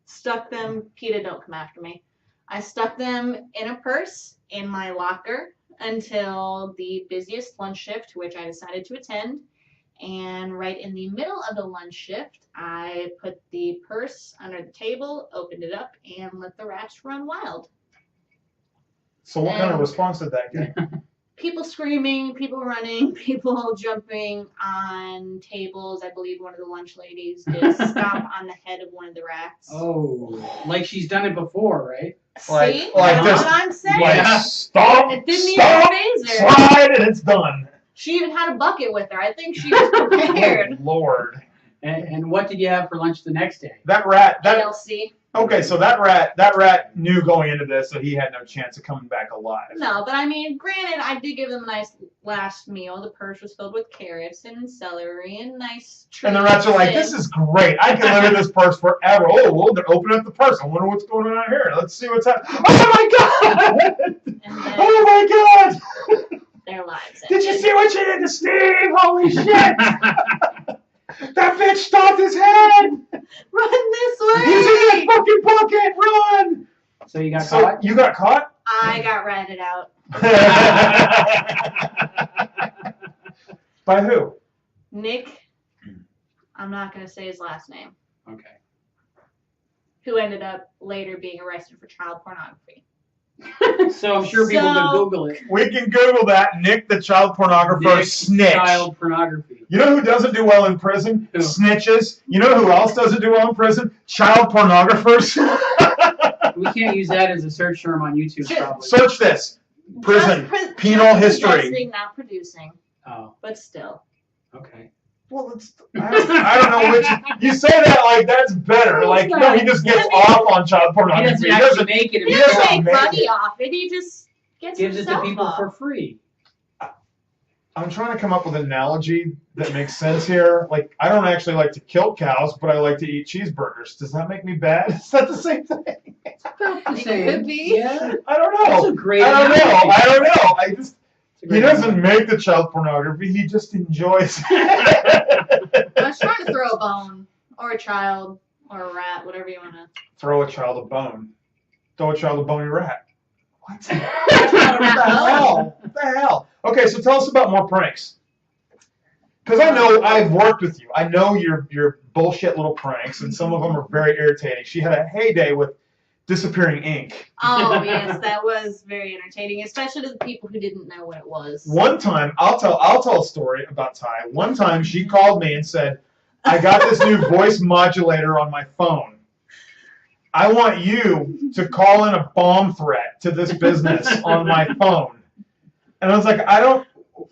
stuck them. PETA, don't come after me. I stuck them in a purse in my locker until the busiest lunch shift, which I decided to attend. And right in the middle of the lunch shift, I put the purse under the table, opened it up, and let the rats run wild. So what kind of response did that get? People screaming, people running, people jumping on tables. I believe one of the lunch ladies did stomp on the head of one of the rats. Oh, like she's done it before, right? Like- See? like That's this- what I'm saying. Like, Yeah. stomp, It didn't stomp, even phase her. slide, and it's done. She even had a bucket with her. I think she was prepared. Oh, Lord. And what did you have for lunch the next day? That rat, ALC. okay, so that rat knew going into this that he had no chance of coming back alive. No, but I mean, granted, I did give them a nice last meal. The purse was filled with carrots and celery and nice treats. And the rats are like, this is great. I can live in this purse forever. Oh, well, they're opening up the purse. I wonder what's going on here. Let's see what's happening. Oh, my God! And then Oh, my God! their lives Did you ended. see what she did to Steve? Holy shit! That bitch stomped his head! Run this He's in way! that fucking bucket! Run! So you got So caught? you got caught? I got ratted out. By who? Nick, I'm not going to say his last name, Okay. who ended up later being arrested for child pornography. So I'm sure people can Google it. We can Google that. Nick the child pornographer Nick, snitch. Child pornography. You know who doesn't do well in prison? Who? Snitches. You know who else doesn't do well in prison? Child pornographers. We can't use that as a search term on YouTube, Shit. probably. Search this. Prison. Penal just history. possessing, not producing, Oh, but still. okay. Well, I don't know which. You say that like that's better. Like, no, he just gets off on child He pornography. doesn't He actually doesn't. make it He doesn't doesn't himself. make make money it. off it. He just gets Gives it to himself people off. for free. I'm trying to come up with an analogy that makes sense here. Like, I don't actually like to kill cows, but I like to eat cheeseburgers. Does that make me bad? Is that the same thing? It could be. Yeah. I don't know. That's a great I don't know. I don't know. I just he doesn't analogy. make the child pornography. He just enjoys I was trying to throw a bone or a child or a rat, whatever you want to. throw a child a bone. Throw a child a bony rat. What? What What the hell? What the hell? Okay, so tell us about more pranks. Because I know I've worked with you. I know your bullshit little pranks, and some of them are very irritating. She had a heyday with disappearing ink. Oh yes, that was very entertaining, especially to the people who didn't know what it was. One time, I'll tell a story about Ty. One time, she called me and said, "I got this new voice modulator on my phone. I want you to call in a bomb threat to this business on my phone." And I was like, "I don't.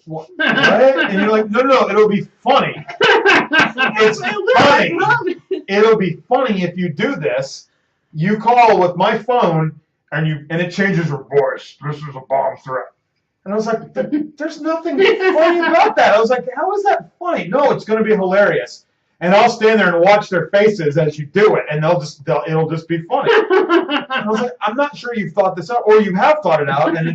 What?" And you're like, "No, it'll be funny. It's funny. It'll be funny if you do this. You call with my phone, and it changes your voice. This is a bomb threat." And I was like, "There's nothing funny about that." I was like, "How is that funny?" "No, it's going to be hilarious." And I'll stand there and watch their faces as you do it, and it'll just be funny. And I was like, "I'm not sure you've thought this out, or you have thought it out, and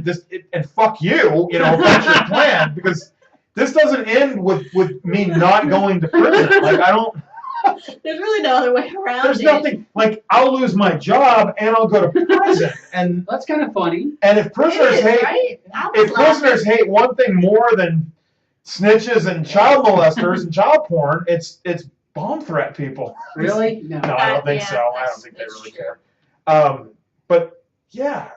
and fuck you, if that's your plan, because this doesn't end with me not going to prison. Like, I don't. There's really no other way around There's it. nothing. Like, I'll lose my job and I'll go to prison, and That's kind of funny. if prisoners It is, hate right? I was if prisoners hate one thing more than snitches and child molesters and child porn, it's bomb threat people. Really? No. No, I don't think Yeah, so. I don't think they that's really true. care. But yeah,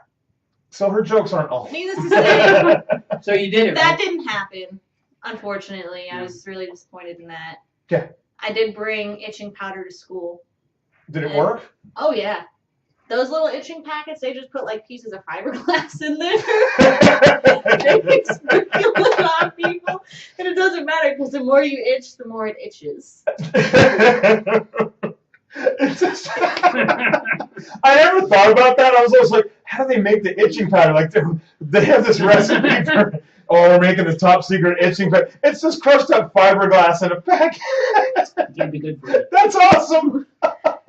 so her jokes aren't all. Needless to say, So you did it. that Right? didn't happen. Unfortunately, I was really disappointed in that. Yeah. I did bring itching powder to school. Did it work? Oh yeah. Those little itching packets, they just put like pieces of fiberglass in there. They sprinkle it on people, and it doesn't matter because the more you itch, the more it itches. It's just, I never thought about that. I was always like, how do they make the itching powder? Like, they have this recipe for, we're making the top secret itching powder. It's just crushed up fiberglass in a packet. That'd be good for you. That's awesome.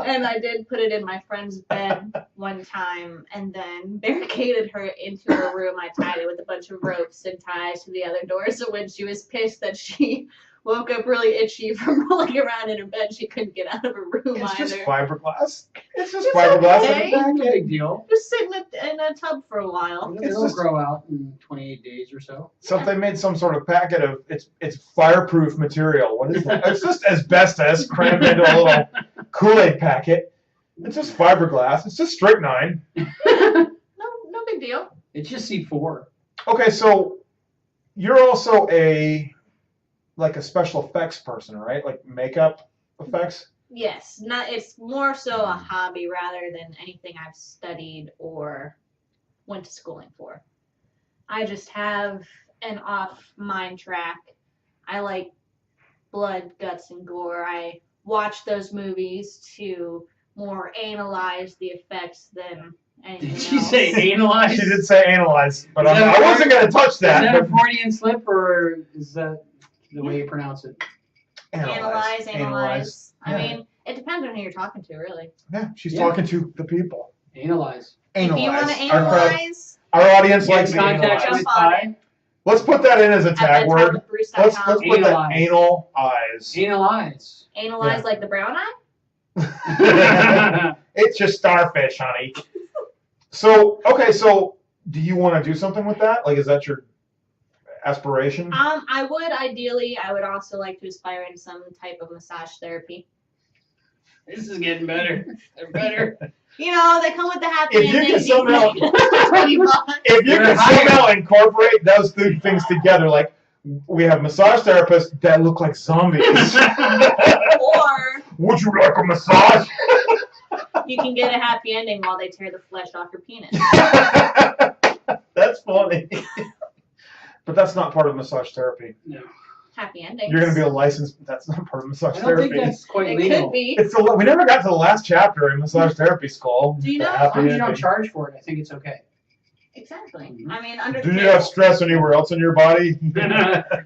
And I did put it in my friend's bed one time and then barricaded her into her room. I tied it with a bunch of ropes and ties to the other door. So when she was pissed that she woke up really itchy from rolling around in her bed, she couldn't get out of her room It's either. just fiberglass. It's just It's fiberglass okay. in a No packet. big deal. Just sitting in a tub for a while. It'll just- grow out in 28 days or so. So they made some sort of packet of it's fireproof material. What is that? It's just asbestos crammed into a little Kool-Aid packet. It's just fiberglass. It's just strychnine. No big deal. It's just C4. Okay, so you're also a special effects person, right? Like makeup effects? Yes, it's more so a hobby rather than anything I've studied or went to schooling for. I just have an off mind track. I like blood, guts, and gore. I watch those movies to more analyze the effects than anything Did she else. say analyze? She did say analyze, but Is that I wasn't going to touch Is that a that. Freudian slip, or is that the way you pronounce it? Analyze. I Yeah. mean, it depends on who you're talking to, really. Yeah, she's Yeah. talking to the people. Analyze. If you want to Our analyze, audience Get likes in to contact analyze. with Ty. Let's put that in as a at tag word. Let's bedtimewithbruce.com. put that Analyze. anal eyes. Analyze. Analyze Yeah. like the brown eye? It's just starfish, honey. So do you want to do something with that? Like, is that your aspiration? I would also like to aspire in some type of massage therapy. This is getting better. They're better. You know, they come with the happy If you ending. can somehow- $20. If you You're can hired. somehow incorporate those two things together, like we have massage therapists that look like zombies. Or Would you like a massage? you can get a happy ending while they tear the flesh off your penis. That's funny. But that's not part of massage therapy. No. Happy endings. You're going to be a licensed. That's not part of massage I don't think therapy. that's quite It legal. could be. We never got to the last chapter in massage therapy school. Do you know- The As happy long as you don't ending. charge for it, I think it's okay. It Exactly. Mhm. I mean, under Do the you have stress anywhere else in your body?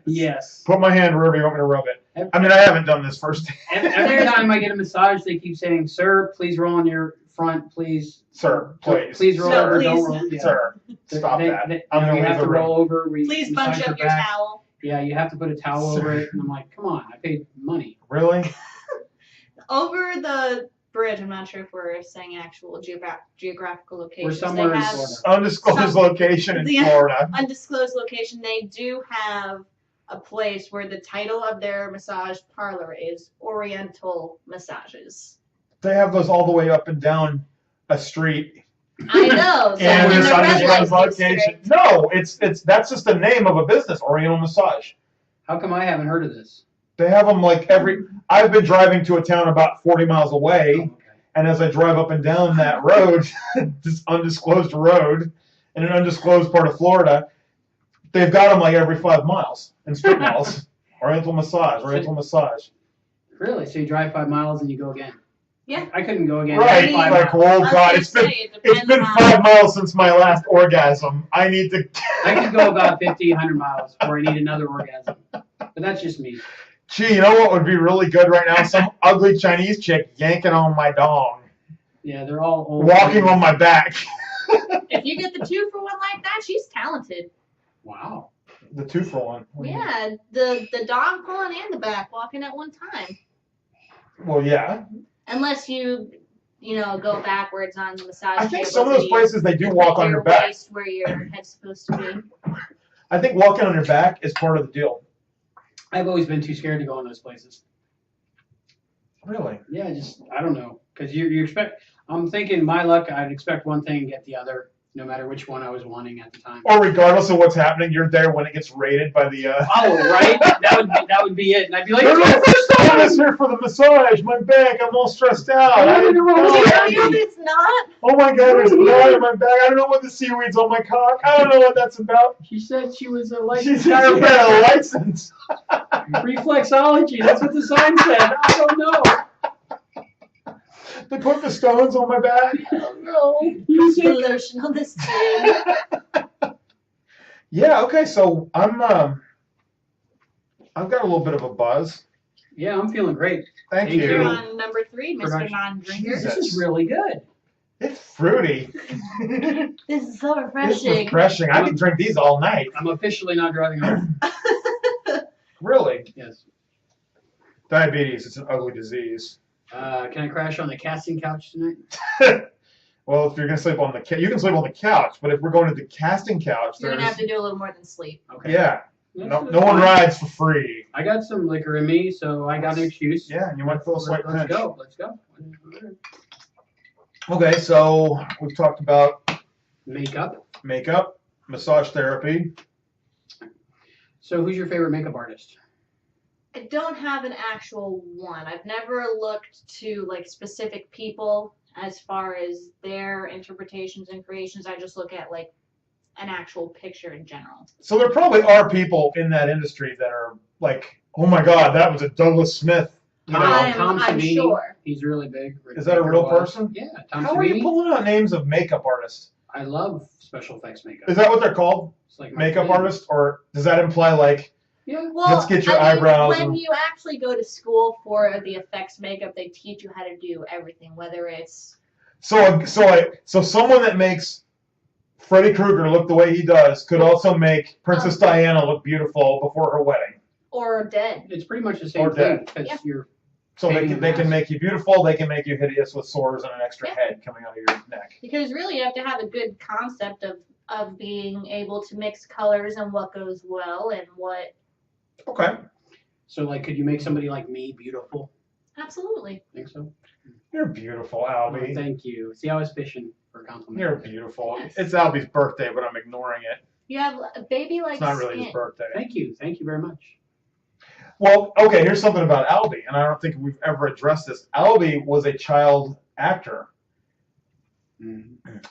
Yes. Put my hand wherever you want me to rub it. I mean, I haven't done this first. Every time I get a massage, they keep saying, "Sir, please roll on your front, please." Sir, please. Please roll No, over. please. Don't roll. Yeah. Sir, stop that. I'm you going to have leave to the room. roll over. Please massage bunch up your back. towel. Yeah, you have to put a towel over it. And I'm like, come on, I paid money. Really? Over the bridge, I'm not sure if we're saying actual geographical locations. We're somewhere they in have Florida. Undisclosed location in the- Florida. undisclosed location. They do have a place where the title of their massage parlor is Oriental Massages. They have those all the way up and down a street. I know. So And in it's the red undisclosed light location. district, No, it's that's just the name of a business, Oriental Massage. How come I haven't heard of this? They have them like I've been driving to a town about 40 miles away, Oh, okay. and as I drive up and down that road, this undisclosed road, in an undisclosed part of Florida, they've got them like every 5 miles in strip malls. Oriental Massage, Oriental Massage. Really? So you drive 5 miles and you go again? Yeah. I couldn't go again. Right, Five like, miles. oh I was God, gonna it's been say, it depends on- 5 miles since my last orgasm. I need to. I could go about 50, 100 miles before I need another orgasm. But that's just me. Gee, you know what would be really good right now? Some ugly Chinese chick yanking on my dong, Yeah, they're all old. walking on my back. If you get the 2-for-1 like that, she's talented. Wow. The 2-for-1. What do you mean? Yeah, the dog pulling and the back walking at one time. Well, yeah. Unless you go backwards on the massage I think table, some of so those you places they do put walk on your back. waist where your head's supposed to be. I think walking on your back is part of the deal. I've always been too scared to go in those places. Really? Yeah, I don't know. Because you expect, I'm thinking my luck, I'd expect one thing and get the other, no matter which one I was wanting at the time. Or regardless of what's happening, you're there when it gets rated by the. Oh, right? That would be it. And I'd be like, No, I was here for the massage. My back, I'm all stressed out. I didn't know. It's not. Oh my God, there's blood in my back. I don't know what the seaweed's on my cock. I don't know what that's about. she said she was a She licensed said she had a license. reflexology. That's what the sign said. I don't know. They put the stones on my back. Oh no. You The said, lotion on the skin. Yeah. Okay. So I've got a little bit of a buzz. yeah, I'm feeling great. Thank Thank you. You're you. on number 3, Mr. Production. Non-drinker. Jesus. This is really good. It's fruity. This is so It's refreshing. refreshing. I can drink these all night. I'm officially not driving home. Really. Yes. Diabetes. It's an ugly disease. Can I crash on the casting couch tonight? Well, if you're gonna sleep on you can sleep on the couch. But if we're going to the casting couch, You're gonna there's have to do a little more than sleep. Okay. yeah. That's- No one rides for free. I got some liquor in me, so I got an excuse. Yeah, and you might feel a slight Let's pinch. go. Let's go. Okay, so we've talked about Makeup. makeup, massage therapy. So who's your favorite makeup artist? I don't have an actual one. I've never looked to like specific people as far as their interpretations and creations. I just look at like an actual picture in general. So there probably are people in that industry that are like, oh my God, that was a Douglas Smith. You know, Tom I'm Savini. sure. He's really big. is that a real person? Yeah, Tom How are you Savini. pulling out names of makeup artists? I love special effects makeup. Is that what they're called? It's like my Makeup thing. artists? Or does that imply like, Yeah. Well, Let's get your I mean, eyebrows when and- you actually go to school for the effects makeup, they teach you how to do everything, whether it's so someone that makes Freddy Krueger look the way he does could also make Princess Diana look beautiful before her wedding. or dead. It's pretty much the Or same thing dead. because Yeah. you're So they Painting can, they can mask. make you beautiful, they can make you hideous with sores and an extra Yeah. head coming out of your neck. Because really, you have to have a good concept of being able to mix colors and what goes well and what. Okay. so like, could you make somebody like me beautiful? Absolutely. Think so? You're beautiful, Oh, Albie. thank you. See, I was fishing for a compliment. You're beautiful. Yes. It's Albie's birthday, but I'm ignoring it. You have a baby like It's not really skin. his birthday. Thank you. Thank you very much. Well, okay, here's something about Albie, and I don't think we've ever addressed this. Albie was a child actor.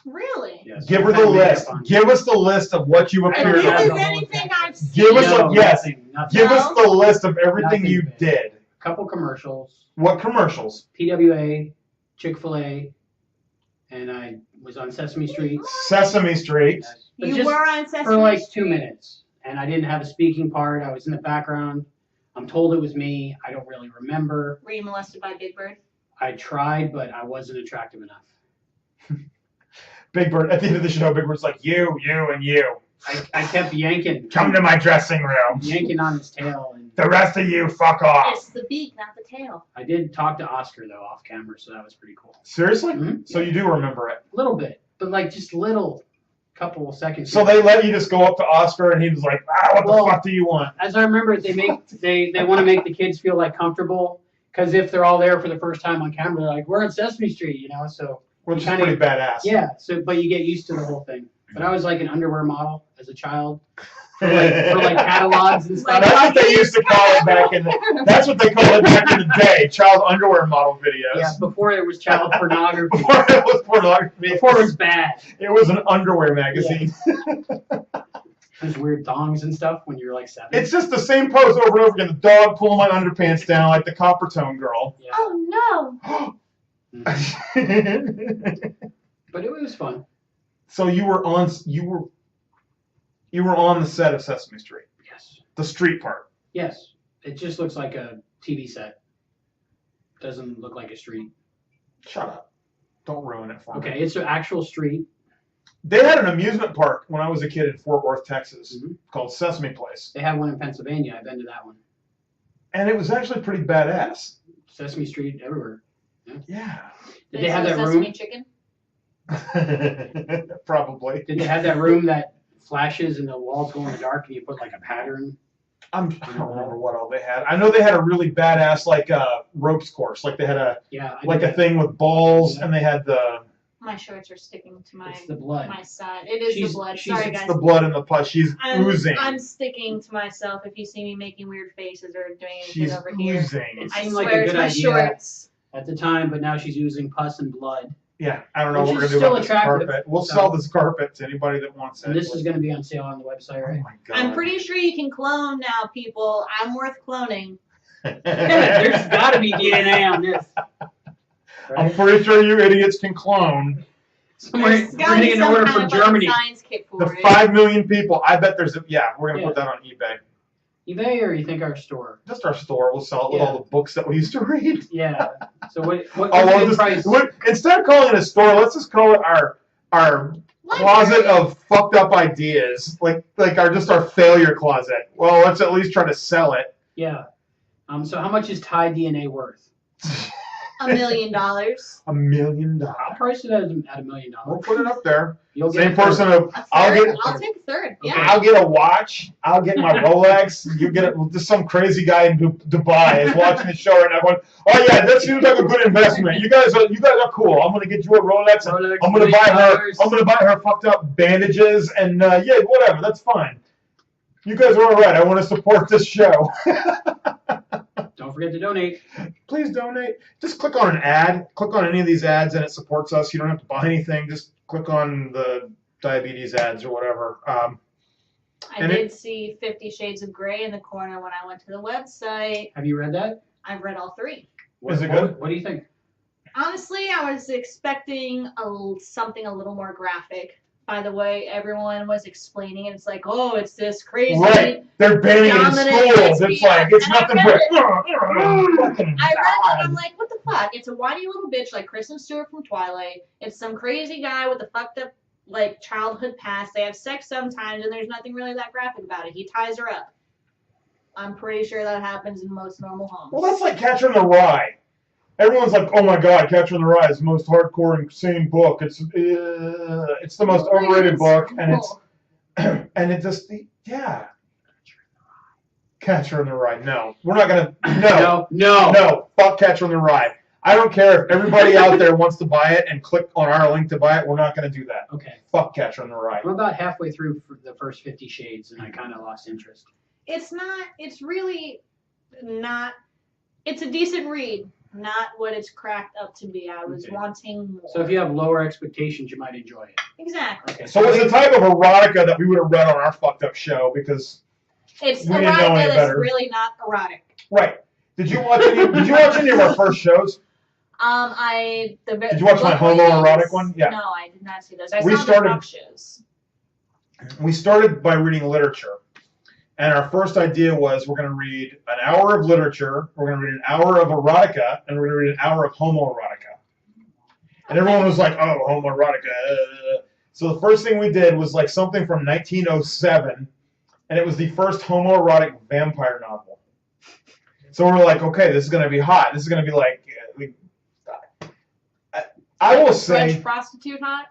Really? Yes. Give her I've the had makeup list. on. Give us the list of what you I If appeared don't this have is the on. whole anything example. I've seen. Give us No, yes. nothing. Give us the list of everything Nothing you big. did. Couple commercials. What commercials? TWA, Chick-fil-A, and I was on Sesame Street. Sesame Street. Yes. But You just were on Sesame for like Street. 2 minutes, and I didn't have a speaking part. I was in the background. I'm told it was me. I don't really remember. Were you molested by Big Bird? I tried, but I wasn't attractive enough. Big Bird, at the end of the show, Big Bird's like, you, and you. I kept yanking. Come to my dressing room. Yanking on his tail. And The rest of you, fuck off. It's the beak, not the tail. I did talk to Oscar, though, off camera, so that was pretty cool. Seriously? Mhm. So you do remember it? A little bit, but like just little couple of seconds. So they let you just go up to Oscar, and he was like, what the fuck do you want? As I remember, they want to make the kids feel like comfortable, because if they're all there for the first time on camera, they're like, we're on Sesame Street, so. Which is kinda- pretty badass. Yeah, but you get used to the whole thing. But I was like an underwear model as a child for like catalogs and stuff. That's what they used to call it back in the. That's what they called it back in the day. Child underwear model videos. Yeah, before it was child pornography. Before it was pornography. Before it was bad. It was an underwear magazine. There's weird thongs and stuff when you're like 7. It's just the same pose over and over again. The dog pulling my underpants down like the Copper Tone girl. Yeah. Oh no! But it was fun. So you were on the set of Sesame Street. Yes. The street part. Yes. It just looks like a TV set. Doesn't look like a street. Shut up. Don't ruin it for me. Okay, it's an actual street. They had an amusement park when I was a kid in Fort Worth, Texas, called Sesame Place. They have one in Pennsylvania. I've been to that one. And it was actually pretty badass. Sesame Street everywhere. Yeah. Did they have that Sesame room? Chicken? Probably. Did they have that room that flashes and the walls go in the dark and you put like a pattern? I don't remember what all they had. I know they had a really badass ropes course. Like they had a thing with balls, and they had the. My shorts are sticking to It's the blood. my side. It is the blood. Sorry, It's guys. the blood in the pot. She's oozing. I'm sticking to myself. If you see me making weird faces or doing anything She's over here, oozing. It I seemed swear like a it's good my idea shorts. at the time, but now she's using pus and blood. Yeah, I don't know Which what we're is gonna do still about this attractive, carpet. We'll so- sell this carpet to anybody that wants it. And this is going to be on sale on the website, Oh right? my god. I'm pretty sure you can clone now, people. I'm worth cloning. There's got to be DNA on this. I'm Right? pretty sure you idiots can clone. We're There's gotta be getting an some order kind from of, Germany. science kit for The it. 5 million people. I bet there's we're gonna Yeah. put that on eBay. eBay, or you think our store? Just our store. We'll sell it with Yeah. all the books that we used to read. Yeah. So what Oh, what's well, the price? instead of calling it a store, let's just call it our closet of fucked up ideas, like our failure closet. Well, let's at least try to sell it. Yeah. So how much is Thai DNA worth? $1 million. $1 million. I'll price it at $1 million. We'll put it up there. You'll get Same a third. person of A I'll third? get I'll take a third. Yeah. I'll get a watch. I'll get my Rolex. You get it. Just some crazy guy in Dubai is watching the show right now going, "Oh yeah, that seems like a good investment. You guys are cool. I'm gonna get you a Rolex. And Rolex, I'm gonna buy her. $20. I'm gonna buy her fucked up bandages and yeah, whatever. That's fine. You guys are all right. I want to support this show. Don't forget to donate. Please donate. Just click on an ad. Click on any of these ads and it supports us. You don't have to buy anything. Just click on the diabetes ads or whatever. I did see 50 Shades of Grey in the corner when I went to the website. Have you read that? I've read all 3. Is it good? What do you think? Honestly, I was expecting something a little more graphic. By the way, everyone was explaining it. It's like, oh, it's this crazy. Right. They're banning it in dominant schools. It's lesbian. like, it's And I nothing read but. Fucking I read it God. and I'm like, what the fuck? It's a whiny little bitch like Kristen Stewart from Twilight. It's some crazy guy with a fucked up childhood past. They have sex sometimes and there's nothing really that graphic about it. He ties her up. I'm pretty sure that happens in most normal homes. Well, that's like Catcher in the Rye. Everyone's like, oh my God, Catcher in the Rye is the most hardcore and insane book. It's the most overrated book, and it just yeah. Catcher in the Rye. No, we're not gonna. No. Fuck Catcher in the Rye. I don't care if everybody out there wants to buy it and click on our link to buy it. We're not gonna do that. Okay. Fuck Catcher in the Rye. I'm about halfway through for the first 50 Shades, and I kind of lost interest. It's not. It's really not. It's a decent read. Not what it's cracked up to be. I was Okay. wanting more. So if you have lower expectations, you might enjoy it. Exactly. Okay. So it's the type of erotica that we would have read on our fucked up show because It's we didn't know erotica any that's better. really not erotic. Right. Did you watch any of our first shows? Did you watch my homoerotic one? Yeah. No, I did not see those. I We saw started- the talk shows. We started by reading literature. And our first idea was we're going to read an hour of literature, we're going to read an hour of erotica, and we're going to read an hour of homoerotica. And everyone was like, oh, homoerotica. So the first thing we did was like something from 1907, and it was the first homoerotic vampire novel. So we're like, okay, this is going to be hot. This is going to be like, I will say, French prostitute hot?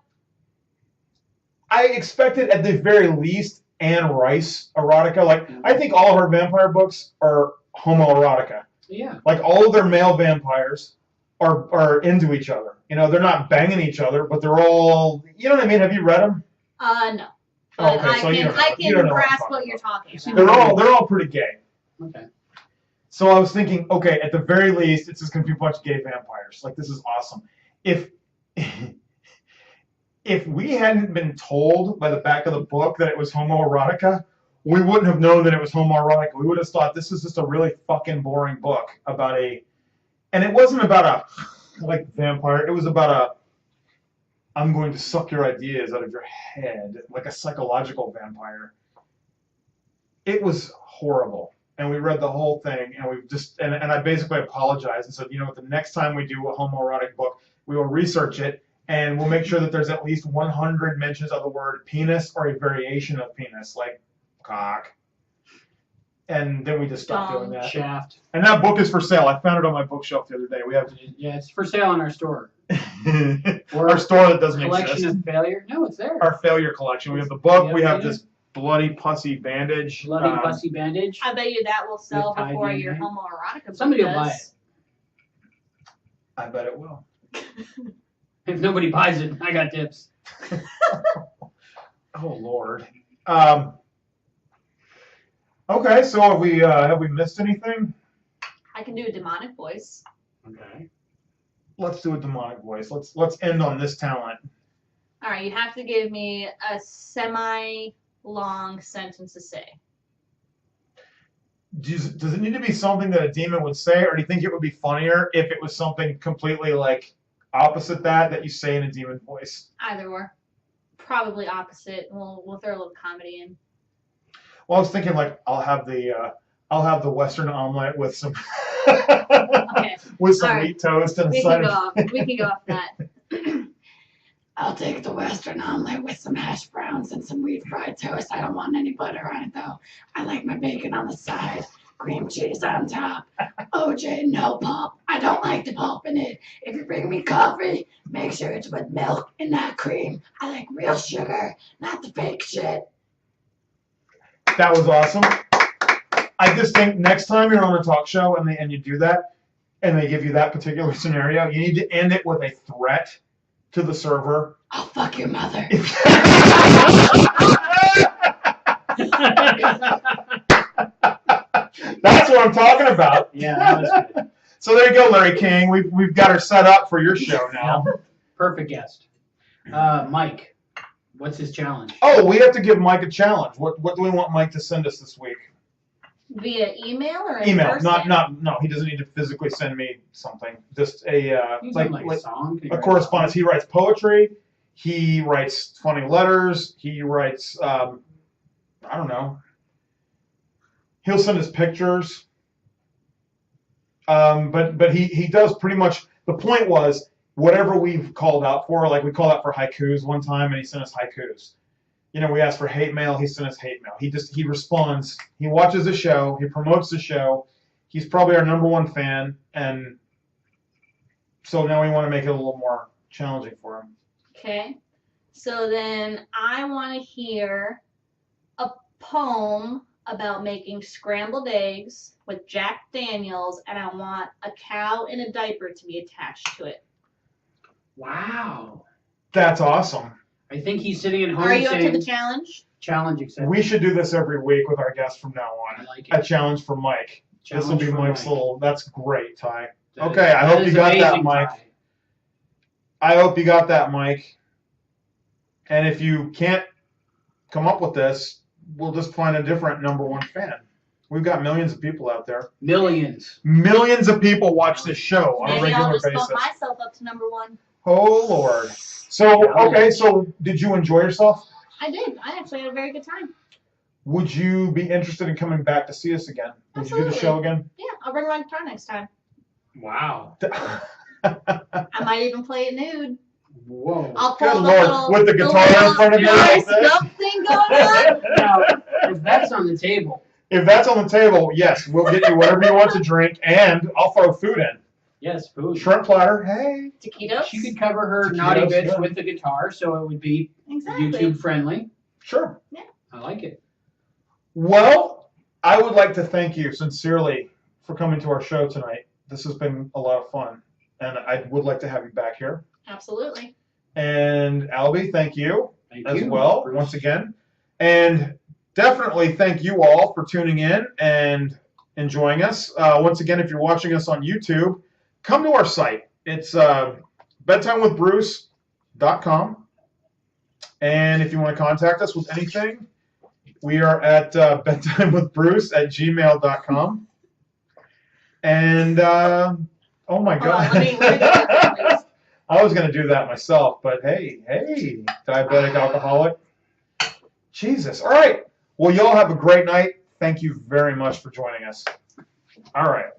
I expected at the very least Anne Rice erotica. Like, I think all of her vampire books are homoerotica. Yeah. Like, all of their male vampires are into each other. You know, they're not banging each other, but they're all, you know what I mean? Have you read them? No. Oh, But okay, so you don't know. I You don't can know what I'm grasp talking what you're about. talking about. They're all pretty gay. Okay. So I was thinking, okay, at the very least, it's just going to be a bunch of gay vampires. Like, this is awesome. If we hadn't been told by the back of the book that it was homoerotica, we wouldn't have known that it was homoerotica. We would have thought this is just a really fucking boring book about and it wasn't about a vampire. It was about I'm going to suck your ideas out of your head, like a psychological vampire. It was horrible. And we read the whole thing, and we just and I basically apologized and said, you know what, the next time we do a homoerotic book, we will research it, and we'll make sure that there's at least 100 mentions of the word penis or a variation of penis, like cock. And then we just stopped doing that. Shaft. And that book is for sale. I found it on my bookshelf the other day. We have Yeah, it's for sale in our store. our store that doesn't Collection exist. of failure. No, it's there. Our failure collection. We have the book. Yeah, We have yeah. this bloody pussy bandage. Bloody pussy bandage. I bet you that will sell With before tie-dye your in it. homoerotica book Somebody will does. buy it. I bet it will. If nobody buys it, I got tips. Oh Lord. Okay, so have we missed anything? I can do a demonic voice. Okay. Let's do a demonic voice. Let's end on this talent. All right, you have to give me a semi-long sentence to say. Does it need to be something that a demon would say, or do you think it would be funnier if it was something completely like opposite that you say in a demon voice? Either or. Probably opposite. We'll throw a little comedy in. Well, I was thinking like I'll have the Western omelet with some Okay. with some All right. wheat toast and a We side can go of off. We can go off that. I'll take the Western omelet with some hash browns and some wheat fried toast. I don't want any butter on it though. I like my bacon on the side, cream cheese on top. OJ, no pulp. I don't like the pulp in it. If you bring me coffee, make sure it's with milk and not cream. I like real sugar, not the fake shit. That was awesome. I just think next time you're on a talk show and you do that, and they give you that particular scenario, you need to end it with a threat to the server. I'll fuck your mother. That's what I'm talking about. Yeah, that was good. So there you go, Larry King. We've got her set up for your show now. Perfect guest. Mike, what's his challenge? Oh, we have to give Mike a challenge. What do we want Mike to send us this week? Via email or in Email, person? no. He doesn't need to physically send me something. Just a He's like a song. Can you a write correspondence. He writes poetry. He writes funny letters. He writes I don't know. He'll send us pictures. But he does pretty much. The point was whatever we've called out for. Like we called out for haikus one time, and he sent us haikus. You know, we asked for hate mail. He sent us hate mail. He responds. He watches the show. He promotes the show. He's probably our #1 fan, and so now we want to make it a little more challenging for him. Okay. So then I want to hear a poem about making scrambled eggs with Jack Daniels, and I want a cow in a diaper to be attached to it. Wow. That's awesome. I think he's sitting at home Are you up saying, to the challenge? challenge accepted. We should do this every week with our guests from now I on. like A it. challenge for Mike. This will Challenge be for Mike's Mike. little. That's great, Ty. That is- Okay, I hope you is got that, amazing, Mike. Ty. I hope you got that, Mike. And if you can't come up with this, we'll just find a different #1 fan. We've got millions of people out there. Millions. Millions of people watch this show on a Maybe I'll regular just basis. bump myself up to #1. Oh, Lord. So, okay, so did you enjoy yourself? I did. I actually had a very good time. Would you be interested in coming back to see us again? Would you do the show again? Yeah, I'll bring my guitar next time. Wow. I might even play it nude. Whoa. I'll pull Good the Lord, little, with the guitar in front of you nice like this? scuff thing going on. Now, if that's on the table. If that's on the table, yes, we'll get you whatever you want to drink, and I'll throw food in. Yes, food. Shrimp platter, hey. Taquitos. She could cover her Taquitos, naughty bits yeah. with the guitar, so it would be Exactly. YouTube friendly. Sure. I like it. Well, I would like to thank you sincerely for coming to our show tonight. This has been a lot of fun, and I would like to have you back here. Absolutely. And Albie, thank you Thank as you, well, Bruce. once again. And definitely thank you all for tuning in and enjoying us. Once again, if you're watching us on YouTube, come to our site. It's bedtimewithbruce.com. And if you want to contact us with anything, we are at bedtimewithbruce@gmail.com. And, oh my Hold on, God. let me do that, please. I was going to do that myself, but hey, diabetic alcoholic. Jesus. All right. Well, y'all have a great night. Thank you very much for joining us. All right.